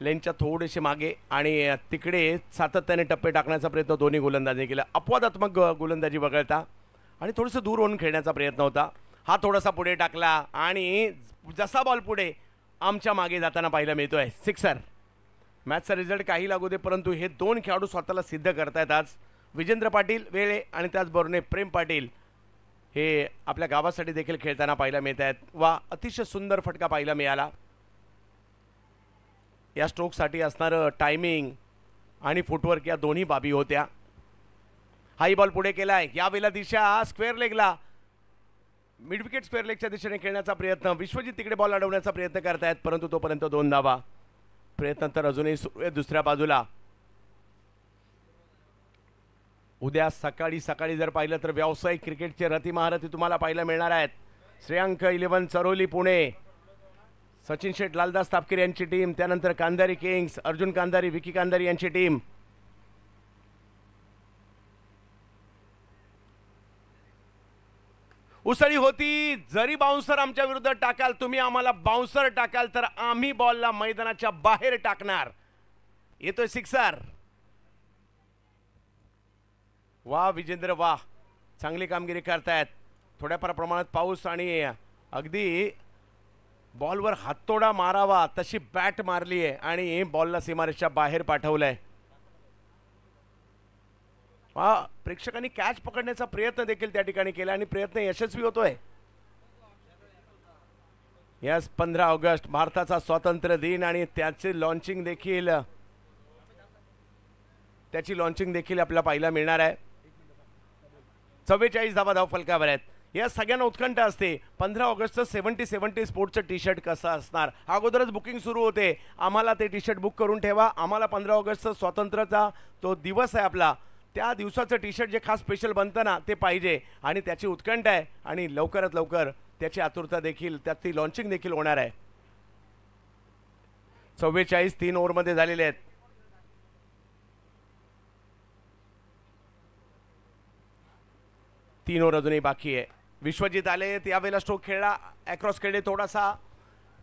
[SPEAKER 2] लेनच्या थोडेसे मागे आणि तिकडे सातत्याने टप्पे टाकण्याचा प्रयत्न दोन्ही गोलंदाजांनी केला. अपवादात्मक गोलंदाजी वगळता आणि थोडंसं दूर होऊन खेळण्याचा प्रयत्न होता. हा थोडासा पुढे टाकला आणि जसा बॉल पुढे आमच्या मागे जाताना पाहायला मिळतोय सिक्सर. मॅचचा रिझल्ट काही लागू दे, परंतु हे दोन खेळाडू स्वतःला सिद्ध करतायत आज. विजेंद्र पाटील वेळे आणि त्याचबरोबर प्रेम पाटील हे आपल्या गावासाठी देखील खेळताना पाहायला मिळत आहेत. वा, अतिशय सुंदर फटका पाहायला मिळाला. या स्ट्रोकसाठी असणारं टायमिंग आणि फुटवर्क या दोन्ही बाबी होत्या. हाई बॉल पुढे केलाय, यावेळेला दिशा स्क्वेअर लेगला, मिड विकेट स्क्वेअर लेगच्या दिशेने खेळण्याचा प्रयत्न. विश्वजित तिकडे बॉल अडवण्याचा प्रयत्न करतायत, परंतु तोपर्यंत 2 धावा. प्रयत्न तर अजूनही सुरू आहे दुसऱ्या बाजूला. उद्या सकाळी सकाळी जर पाहिलं तर व्यावसायिक क्रिकेटचे रती महारथी तुम्हाला पाहायला मिळणार आहेत. श्रेयांक 11 चरोली पुणे, सचिन शेठ लालदास तापकीर यांची टीम, त्यानंतर कांदारी किंग्स, अर्जुन कांदारी, विकी कांदारी यांची टीम. उसळी होती, जरी बाउन्सर आमच्या विरुद्ध टाकाल तुम्ही, आम्हाला बाउन्सर टाकाल तर आम्ही बॉलला मैदानाच्या बाहेर टाकणार. येतोय सिक्सर. वा विजेंद्र, वा, चांगली कामगिरी करतायत. थोड्याफार प्रमाणात पाऊस आणि अगदी बॉलवर हातोडा मारावा तशी बॅट मारली आहे आणि बॉलला सीमारेषच्या बाहेर पाठवलंय. प्रेक्षकांनी कॅच पकडण्याचा प्रयत्न देखील त्या ठिकाणी केला आणि प्रयत्न यशस्वी होतोय. यस, 15 ऑगस्ट भारताचा स्वातंत्र्य दिन आणि त्याची लॉन्चिंग देखील आपल्याला पाहायला मिळणार आहे. 44 धावा धावफलकावर आहेत. या सगळ्यांना उत्कंठ असते 15 ऑगस्टचं 70-70 स्पोर्टचं टी शर्ट कसं असणार. अगोदरच बुकिंग सुरू होते, आम्हाला ते टी शर्ट बुक करून ठेवा. आम्हाला 15 ऑगस्टचा स्वातंत्र्याचा तो दिवस आहे आपला, त्या दिवसाचं टी शर्ट जे खास स्पेशल बनतं ना ते पाहिजे आणि त्याची उत्कंठ आहे आणि लवकरात लवकर त्याची आतुरता देखील, त्याची लॉन्चिंग देखील होणार आहे. 44 3 ओव्हरमध्ये झालेले आहेत. तीन ओव्हर अजूनही बाकी आहे. विश्वजित आले, त्यावेळेला स्ट्रोक खेळला, अक्रॉस खेळले थोडासा.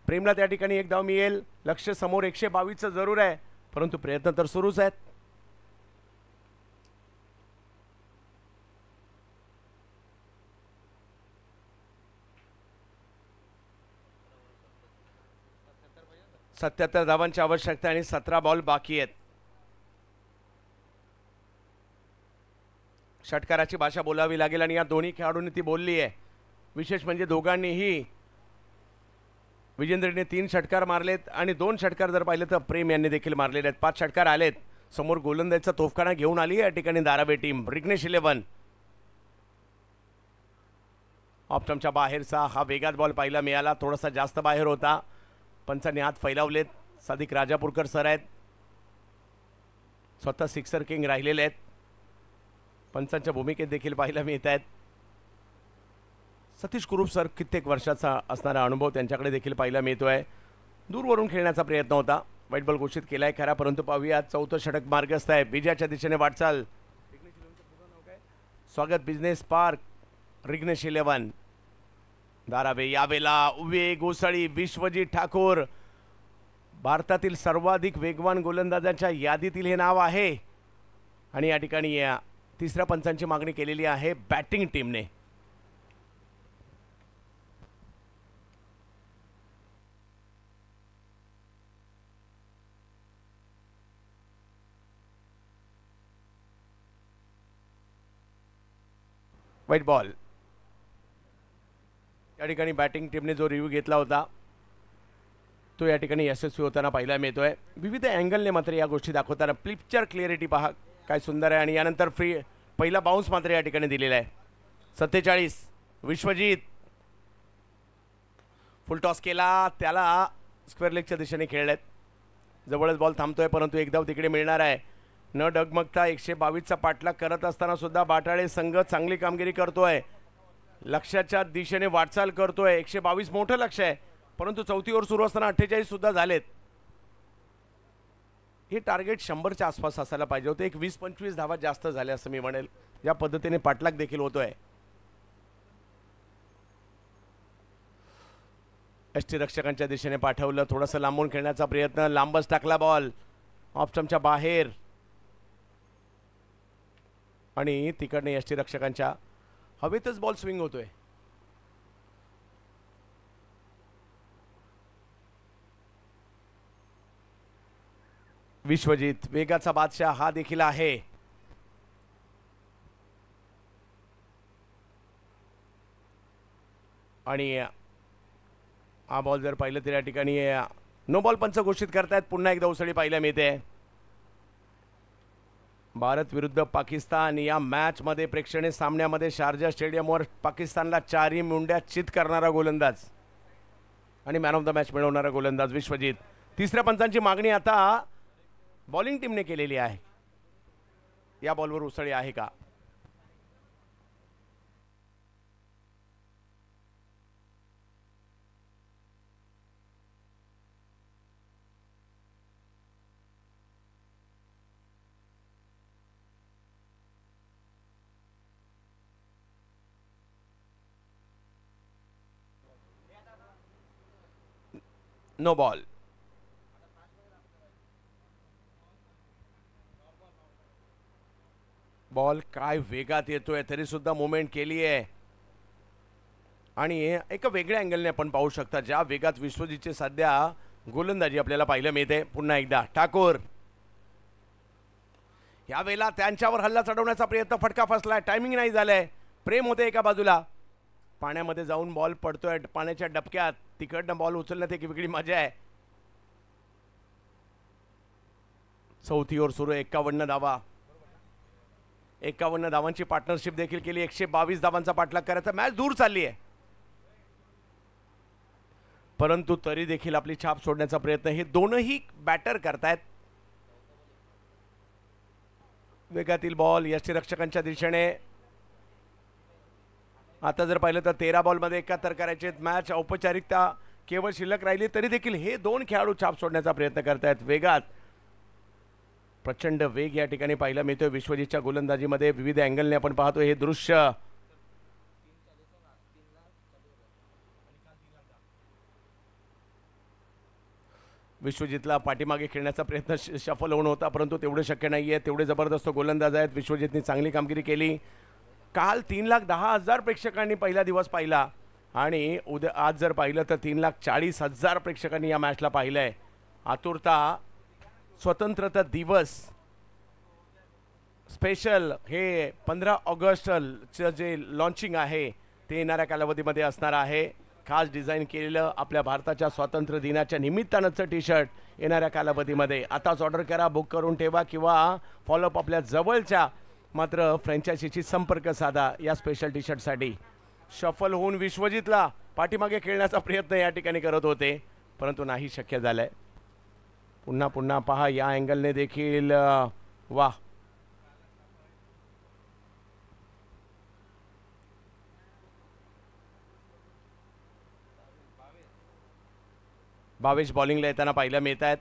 [SPEAKER 2] प्रेमला त्या ठिकाणी एक धाव मिळेल. लक्ष समोर 122चं जरूर आहे, परंतु प्रयत्न तर सुरूच आहेत. सत्याहत्तर धावांची आवश्यकता आणि 17 बॉल बाकी आहेत. षटकाराची भाषा बोलावी लागेल आणि या दोन्ही खेळाडूंनी ती बोलली आहे. विशेष म्हणजे दोघांनीही, विजेंद्रने 3 षटकार मारलेत आणि 2 षटकार जर पाहिले तर प्रेम यांनी देखील मारलेले आहेत. 5 षटकार आलेत. समोर गोलंदाजीचा तोफखाना घेऊन आली या ठिकाणी धारावी टीम. रिग्नेश 11 ऑप्टमच्या बाहेरचा हा वेगात बॉल पाहायला मिळाला, थोडासा जास्त बाहेर होता. पंचांनी हात फैलावलेत. सादिक राजापूरकर सर आहेत, स्वतः सिक्सर किंग राहिलेले आहेत. पंचांच्या भूमिकेत देखील पाहायला मिळत आहेत. सतीश कुरूप सर, कित्येक वर्षाचा असणारा अनुभव त्यांच्याकडे देखील पाहायला मिळतोय. दूरवरून खेळण्याचा प्रयत्न होता, व्हाईट बॉल घोषित केलाय खरा, परंतु पाहूया चौथं षटक मार्गस्थ आहे. विजयाच्या दिशेने वाटचाल. स्वागत बिझनेस पार्क, रिग्नेश 11 धारावे. यावेळेला वेग उसळी. विश्वजित ठाकूर भारतातील सर्वाधिक वेगवान गोलंदाजांच्या यादीतील हे नाव आहे आणि या ठिकाणी तिसऱ्या पंचांची मागणी केलेली आहे बॅटिंग टीमने. White ball. या ठिकाणी बॅटिंग टीमने जो रिव्ह्यू घेतला होता तो या ठिकाणी यशस्वी होताना पाहायला मिळतोय. विविध अँगलने मात्र या गोष्टी दाखवताना पिक्चर क्लिअरिटी पहा काय सुंदर आहे. आणि यानंतर पहिला बाउन्स मात्र या ठिकाणी दिलेला आहे. 47 विश्वजित फुल टॉस केला, त्याला स्क्वेअर लेगच्या दिशेने खेळलेत. जवळच बॉल थांबतोय, परंतु एक धाव तिकडे मिळणार आहे. न डगमगता 122चा पाठलाग करत असताना सुद्धा बाटाळे संघ चांगली कामगिरी करतोय, लक्ष्याच्या दिशेने वाटचाल करतोय. 122 मोठं लक्ष आहे, परंतु चौथी ओव्हर सुरू असताना 48 सुद्धा झालेत. हे टार्गेट 100च्या आसपास असायला पाहिजे होते. एक 20-25 धावा जास्त झाल्या असं मी म्हणेल. या पद्धतीने पाठलाग देखील होतोय. एसटी रक्षकांच्या दिशेने पाठवलं, थोडंसं लांबून खेळण्याचा प्रयत्न, लांबच टाकला बॉल ऑप्शनच्या बाहेर आणि तिकडने एसटी रक्षकांच्या हवेतच बॉल स्विंग होतोय. विश्वजित वेगाचा बादशाह हा देखील आहे. आणि हा बॉल जर पाहिलं तर या ठिकाणी नो बॉल पंच घोषित करतायत. पुन्हा एकदा उसळी पाहायला मिळते. भारत विरुद्ध पाकिस्तान या मॅच मध्ये प्रेक्षणीय सामन्यामध्ये शारजा स्टेडियमवर पाकिस्तानला 4 मुंड्या चित करणारा गोलंदाज आणि मॅन ऑफ द मॅच मिळवणारा गोलंदाज विश्वजित. तिसऱ्या पंचांची मागणी आता बॉलिंग टीमने केलेली आहे. या बॉलवर उसळी आहे का? No ball. बॉल काय वेगात येतोय तरी सुद्धा मुवमेंट केली आहे आणि एका वेगळ्या अँगलने आपण पाहू शकता ज्या वेगात विश्वजितची सध्या गोलंदाजी आपल्याला पाहायला मिळते. पुन्हा एकदा ठाकूर यावेळेला त्यांच्यावर हल्ला चढवण्याचा प्रयत्न, फटका फसलाय, टायमिंग नाही झालंय. प्रेम होते एका बाजूला, पाण्यामध्ये जाऊन बॉल पडतोय पाण्याच्या डबक्यात, तिकडनं बॉल उचलण्यात एक वेगळी मजा आहे. चौथी ओव्हर सुरू, 51 धावा, 51 धावांची पार्टनरशिप देखील केली. 122 धावांचा पाठलाग करायचा, मॅच दूर चालली आहे परंतु तरी देखील आपली छाप सोडण्याचा प्रयत्न हे दोनही बॅटर करतायत. वेगातील बॉल यष्टीरक्षकांच्या दिशेने. आता जर पाहिलं तर 13 बॉलमध्ये 71 करायचे. मॅच औपचारिकता केवळ शिल्लक राहिली तरी देखील हे दोन खेळाडू छाप सोडण्याचा प्रयत्न करतायत. वेगात प्रचंड वेग या ठिकाणी पाहायला मिळतोय विश्वजितच्या गोलंदाजीमध्ये. विविध अँगलने आपण पाहतोय हे दृश्य. विश्वजितला पाठीमागे खेळण्याचा प्रयत्न शफल होऊन होता परंतु तेवढे शक्य नाहीये. तेवढे जबरदस्त गोलंदाज आहेत. विश्वजितने चांगली कामगिरी केली. काल 3,10,000 प्रेक्षकांनी पहिला दिवस पाहिला आणि उद्या आज जर पाहिलं तर 3,40,000 प्रेक्षकांनी या मॅचला पाहिलंय. आतुरता, स्वतंत्रता दिवस स्पेशल हे 15 ऑगस्टचं जे लॉन्चिंग आहे ते येणाऱ्या कालावधीमध्ये असणार आहे. खास डिझाईन केलेलं आपल्या भारताच्या स्वातंत्र्य दिनाच्या निमित्तानंचं टी शर्ट येणाऱ्या कालावधीमध्ये. आताच ऑर्डर करा, बुक करून ठेवा किंवा फॉलोअप आपल्या जवळच्या मात्र फ्रँचायझीशी संपर्क साधा या स्पेशल टी शर्टसाठी. शफल होऊन विश्वजितला पाठीमागे खेळण्याचा प्रयत्न या ठिकाणी करत होते परंतु नाही शक्य झालंय. पुन्हा पुन्हा पहा या अँगलने देखील. वाह, भावेश बॉलिंगला येताना पाहायला मिळत आहेत.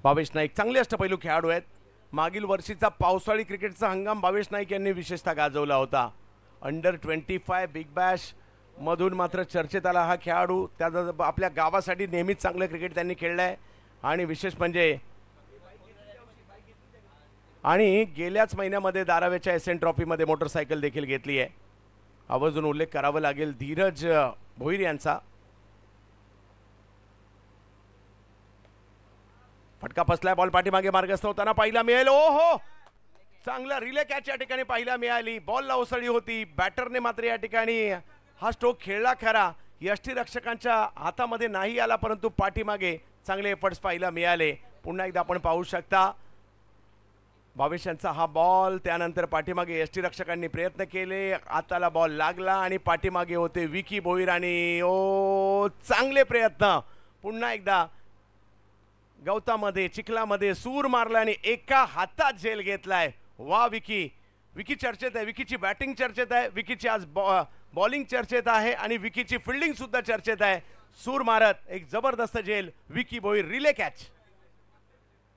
[SPEAKER 2] भावेश नाईक चांगले अष्टपैलू खेळाडू आहेत. मागील वर्षीचा पावसाळी क्रिकेटचा हंगाम भावेश नाईक यांनी विशेषतः गाजवला होता. अंडर 25 बिग बॅश मधून मात्र चर्चेत आला हा खेळाडू. त्या आपल्या गावासाठी नेहमीच चांगलं क्रिकेट त्यांनी खेळलंय आणि विशेष म्हणजे आणि गेल्याच महिन्यामध्ये धारावीच्या एसएन ट्रॉफीमध्ये मोटरसायकल देखील घेतली आहे. आवर्जून उल्लेख करावा लागेल धीरज भोईर यांचा. फटका फसलाय, बॉल पाठीमागे मार्गस्थ होताना पाहिला मिळेल. ओ हो, चांगला रिले कॅच या ठिकाणी पाहायला मिळाली. बॉलला उसळी होती, बॅटरने मात्र या ठिकाणी हा स्ट्रोक खेळला खरा, यष्टीरक्षकांच्या हातामध्ये नाही आला परंतु पाठीमागे चांगले एफर्ट्स पाहायला मिळाले. पुन्हा एकदा आपण पाहू शकता भावेश यांचा हा बॉल, त्यानंतर पाठीमागे यष्टीरक्षकांनी प्रयत्न केले, हाताला बॉल लागला आणि पाठीमागे होते विकी भोईर आणि ओ चांगले प्रयत्न. पुन्हा एकदा गवतामध्ये चिखलामध्ये सूर मारला आणि एका हातात झेल घेतलाय. वा विकी, विकी चर्चेत आहे, विकीची बॅटिंग चर्चेत आहे, विकीची आज बॉलिंग चर्चेत आहे आणि विकीची फिल्डिंग सुद्धा चर्चेत आहे. सूर मारत एक जबरदस्त झेल विकी भोईर, रिले कॅच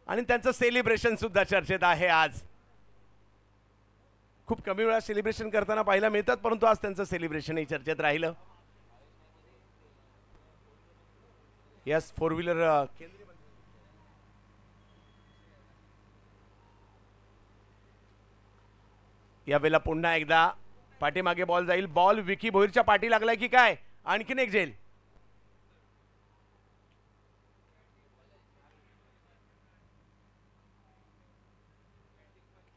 [SPEAKER 2] आणि त्यांचं सेलिब्रेशन सुद्धा चर्चेत आहे आज. खूप कमी वेळा सेलिब्रेशन करताना पाहायला मिळतात, परंतु आज त्यांचं सेलिब्रेशनही चर्चेत राहिलं. यस, 4 व्हीलर यावेळेला पुन्हा एकदा पाठीमागे बॉल जाईल. बॉल विकी भोईरच्या पाठी लागलाय की काय? आणखीन एक झेल.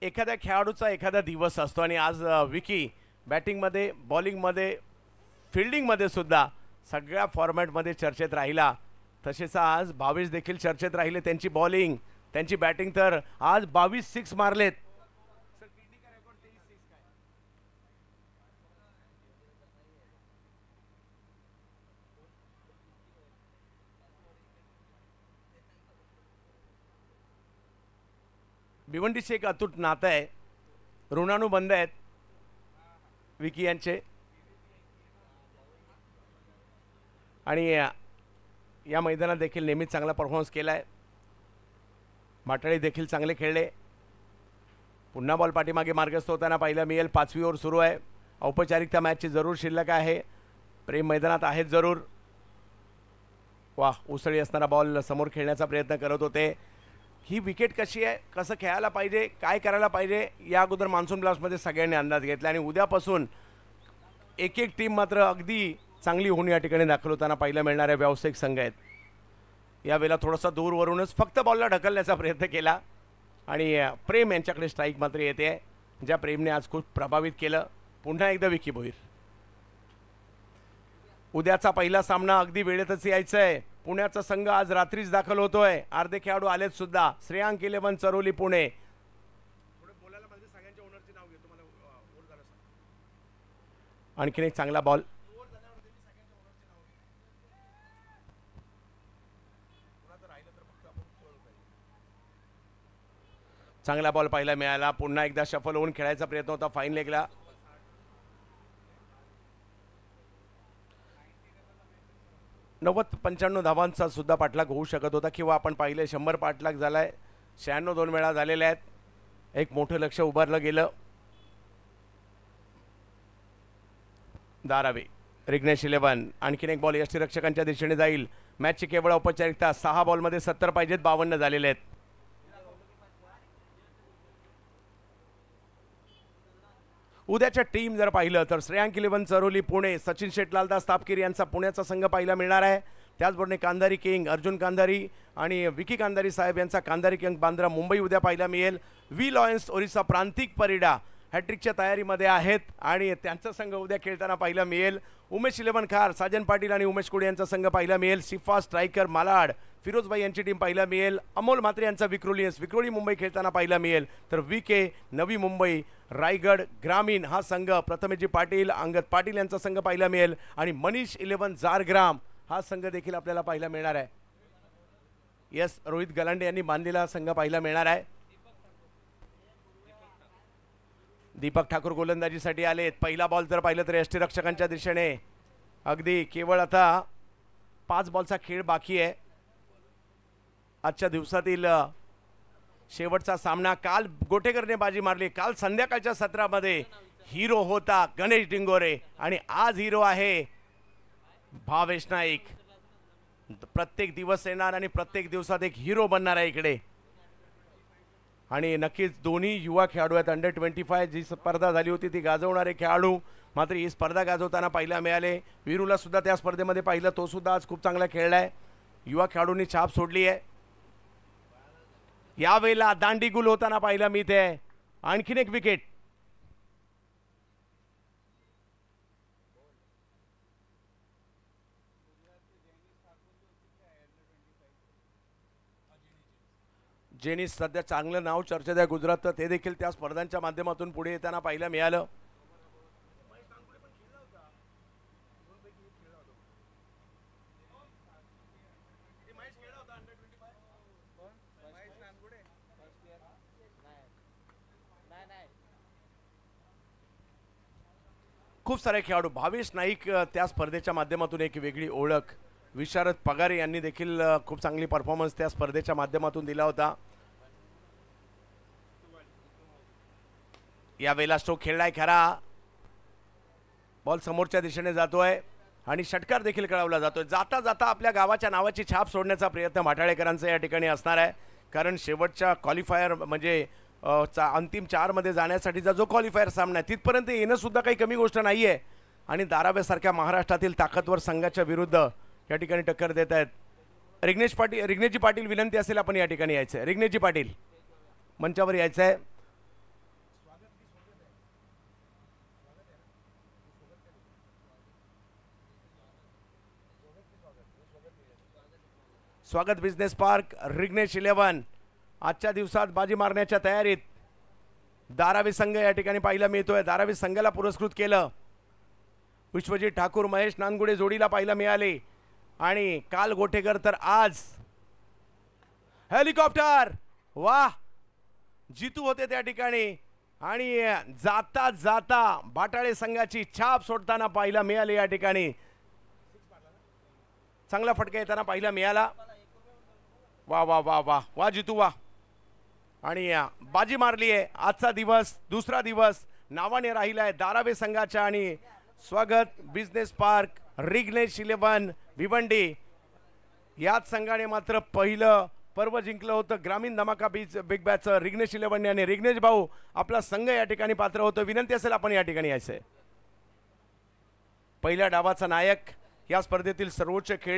[SPEAKER 2] एखाद्या खेळाडूचा एखादा दिवस असतो आणि आज विकी बॅटिंगमध्ये, बॉलिंगमध्ये, फिल्डिंगमध्ये सुद्धा सगळ्या फॉर्मॅटमध्ये चर्चेत राहिला. तसेच आज भावेश देखील चर्चेत राहिले. त्यांची बॉलिंग, त्यांची बॅटिंग, तर आज 22 सिक्स मारलेत. भिवंडीचे एक अतूट नातं आहे, ऋणानुबंध आहेत विकी यांचे. आणि या मैदानात देखील नेहमीच चांगला परफॉर्मन्स केला आहे. माटाळी देखील चांगले खेळले. पुन्हा बॉल पाठीमागे मार्गस्थ होताना पाहायला मिळेल. 5वी ओव्हर सुरू आहे. औपचारिकता मॅचची जरूर शिल्लक आहे. प्रेम मैदानात आहेत जरूर. वाह, उसळी असणारा बॉल समोर खेळण्याचा प्रयत्न करत होते. ही विकेट कशी आहे, कसं खेळायला पाहिजे, काय करायला पाहिजे, या अगोदर मान्सून ब्लास्टमध्ये सगळ्यांनी अंदाज घेतला. आणि उद्यापासून एक एक टीम मात्र अगदी चांगली होऊन या ठिकाणी दाखल होताना पाहायला मिळणाऱ्या व्यावसायिक संघ आहेत. यावेळेला थोडासा दूरवरूनच फक्त बॉलला ढकलण्याचा प्रयत्न केला आणि प्रेम यांच्याकडे स्ट्राईक मात्र येते, ज्या प्रेमने आज खूप प्रभावित केलं. पुन्हा एकदा विकी भोईर. उद्याचा पहिला सामना अगदी वेळेतच यायचा आहे. पुण्याचा संघ आज रात्रीच दाखल होतोय. अर्धे खेळाडू आलेत सुद्धा. श्रेयांक 11 चरोली पुणे. आणखीन एक चांगला बॉल. चांगला बॉल पाहायला मिळाला. पुन्हा एकदा शफल होऊन खेळायचा प्रयत्न होता फाईन लेगला. नव्वद 95 धावांचा सुद्धा पाठलाग होऊ शकत होता, किंवा आपण पाहिले 100 पाठलाग झालाय. 96 2 वेळा झालेले आहेत. एक मोठं लक्ष उभारलं गेलं. धारावी, रिग्नेश 11. आणखीन एक बॉल यष्टीरक्षकांच्या दिशेने जाईल. मॅचची केवळ औपचारिकता. 6 बॉलमध्ये 70 पाहिजेत, 52 झालेले आहेत. उद्याच्या टीम जर पाहिलं तर श्रेयांक 11 चरोली पुणे, सचिन शेट, लालदास तापकीर यांचा पुण्याचा संघ पाहायला मिळणार आहे. त्याचबरोबर कांधारी किंग, अर्जुन कांधारी आणि विकी कांधारी साहेब यांचा कांधारी किंग बांद्रा मुंबई उद्या पाहायला मिळेल. वी लॉयन्स ओरिसा प्रांतिक परिडा हॅट्रिकच्या तयारीमध्ये आहेत आणि त्यांचा संघ उद्या खेळताना पाहायला मिळेल. उमेश 11 खार, साजन पाटील आणि उमेश कुडे यांचा संघ पाहायला मिळेल. सिफा स्ट्रायकर मालाड, फिरोजबाई यांची टीम पाहायला मिळेल. अमोल म्हात्रे यांचा विक्रोळी मुंबई खेळताना पाहायला मिळेल. तर VK नवी मुंबई रायगड ग्रामीण हा संघ, प्रथमेशजी पाटील, अंगद पाटील यांचा संघ पाहायला मिळेल. आणि मनीष 11 जारग्राम हा संघ देखील आपल्याला पाहायला मिळणार आहे. यस, रोहित गलांडे यांनी बांधलेला संघ पाहायला मिळणार आहे. दीपक ठाकूर गोलंदाजीसाठी आलेत. पहिला बॉल जर पाहिलं तर यष्टीरक्षकांच्या दिशेने. अगदी केवळ आता 5 बॉलचा खेळ बाकी आहे. आजच्या दिवसातील शेवटचा सामना. काल गोटेकरने बाजी मारली. काल संध्याकाळच्या सत्रामध्ये हिरो होता गणेश डिंगोरे आणि आज हिरो आहे भावेश नाईक. प्रत्येक दिवस येणार आणि प्रत्येक दिवसात एक हिरो बनणार आहे इकडे. आणि नक्कीच दोन्ही युवा खेळाडू आहेत. अंडर 25 जी स्पर्धा झाली होती ती गाजवणारे खेळाडू मात्र ही स्पर्धा गाजवताना पाहायला मिळाले. वीरूला सुद्धा त्या स्पर्धेमध्ये पाहिलं, तो सुद्धा आज खूप चांगला खेळलाय. युवा खेळाडूंनी छाप सोडली आहे. यावेळेला दांडी गुल होताना पाहायला मिळते. आणखीन एक विकेट. जेनिस सध्या चांगलं नाव चर्चेत आहे गुजरात, ते देखील त्या स्पर्धांच्या माध्यमातून पुढे येताना पाहायला मिळालं. खूप सारे खेळाडू. भावेश नाईक त्या स्पर्धेच्या माध्यमातून एक वेगळी ओळख. विशारद पगारे यांनी देखील खूप चांगली परफॉर्मन्स त्या स्पर्धेच्या माध्यमातून दिला होता. या वेळेला स्ट्रोक खेळलाय खरा, बॉल समोरच्या दिशेने जातोय आणि षटकार देखील खेळवला जातोय. जाता जाता आपल्या गावाच्या नावाची छाप सोडण्याचा प्रयत्न माठाळेकरांचा या ठिकाणी असणार आहे, कारण शेवटच्या क्वालिफायर म्हणजे अंतिम 4 मध्ये जाण्यासाठीचा जो क्वालिफायर सामना आहे तिथपर्यंत येणं सुद्धा काही कमी गोष्ट नाही आहे. आणि धाराव्यासारख्या महाराष्ट्रातील ताकदवर संघाच्या विरुद्ध या ठिकाणी टक्कर देत आहेत. रिग्नेशजी पाटील विनंती असेल आपण या ठिकाणी यायचं आहे. रिग्नेशजी पाटील मंचावर यायचं आहे. स्वागत बिझनेस पार्क रिग्नेश 11 आजच्या दिवसात बाजी मारण्याच्या तयारीत. धारावी संघ या ठिकाणी पाहायला मिळतोय. धारावी संघाला पुरस्कृत केलं. विश्वजित ठाकूर महेश नानगुडे जोडीला पाहायला मिळाले आणि काल गोठेकर तर आज हेलिकॉप्टर. वाह, जितू होते त्या ठिकाणी आणि जाता जाता बाटाळे संघाची छाप सोडताना पाहायला मिळाली. या ठिकाणी चांगला फटका येताना पाहायला मिळाला. वा वा वा वा वा जितू वा. आणि बाजी मारली आहे. आजचा दिवस दुसरा दिवस नावाने राहिला आहे धारावे संघाच्या. आणि स्वागत बिझनेस पार्क रिग्नेश 11 भिवंडी याच संघाने मात्र पहिलं पर्व जिंकलं होतं ग्रामीण धमाका बिग बॅच रिग्नेश 11 आणि रिग्नेश भाऊ आपला संघ या ठिकाणी पात्र होतं. विनंती असेल आपण या ठिकाणी यायचंय. पहिल्या डावाचा नायक या स्पर्धेतील सर्वोच्च खेळी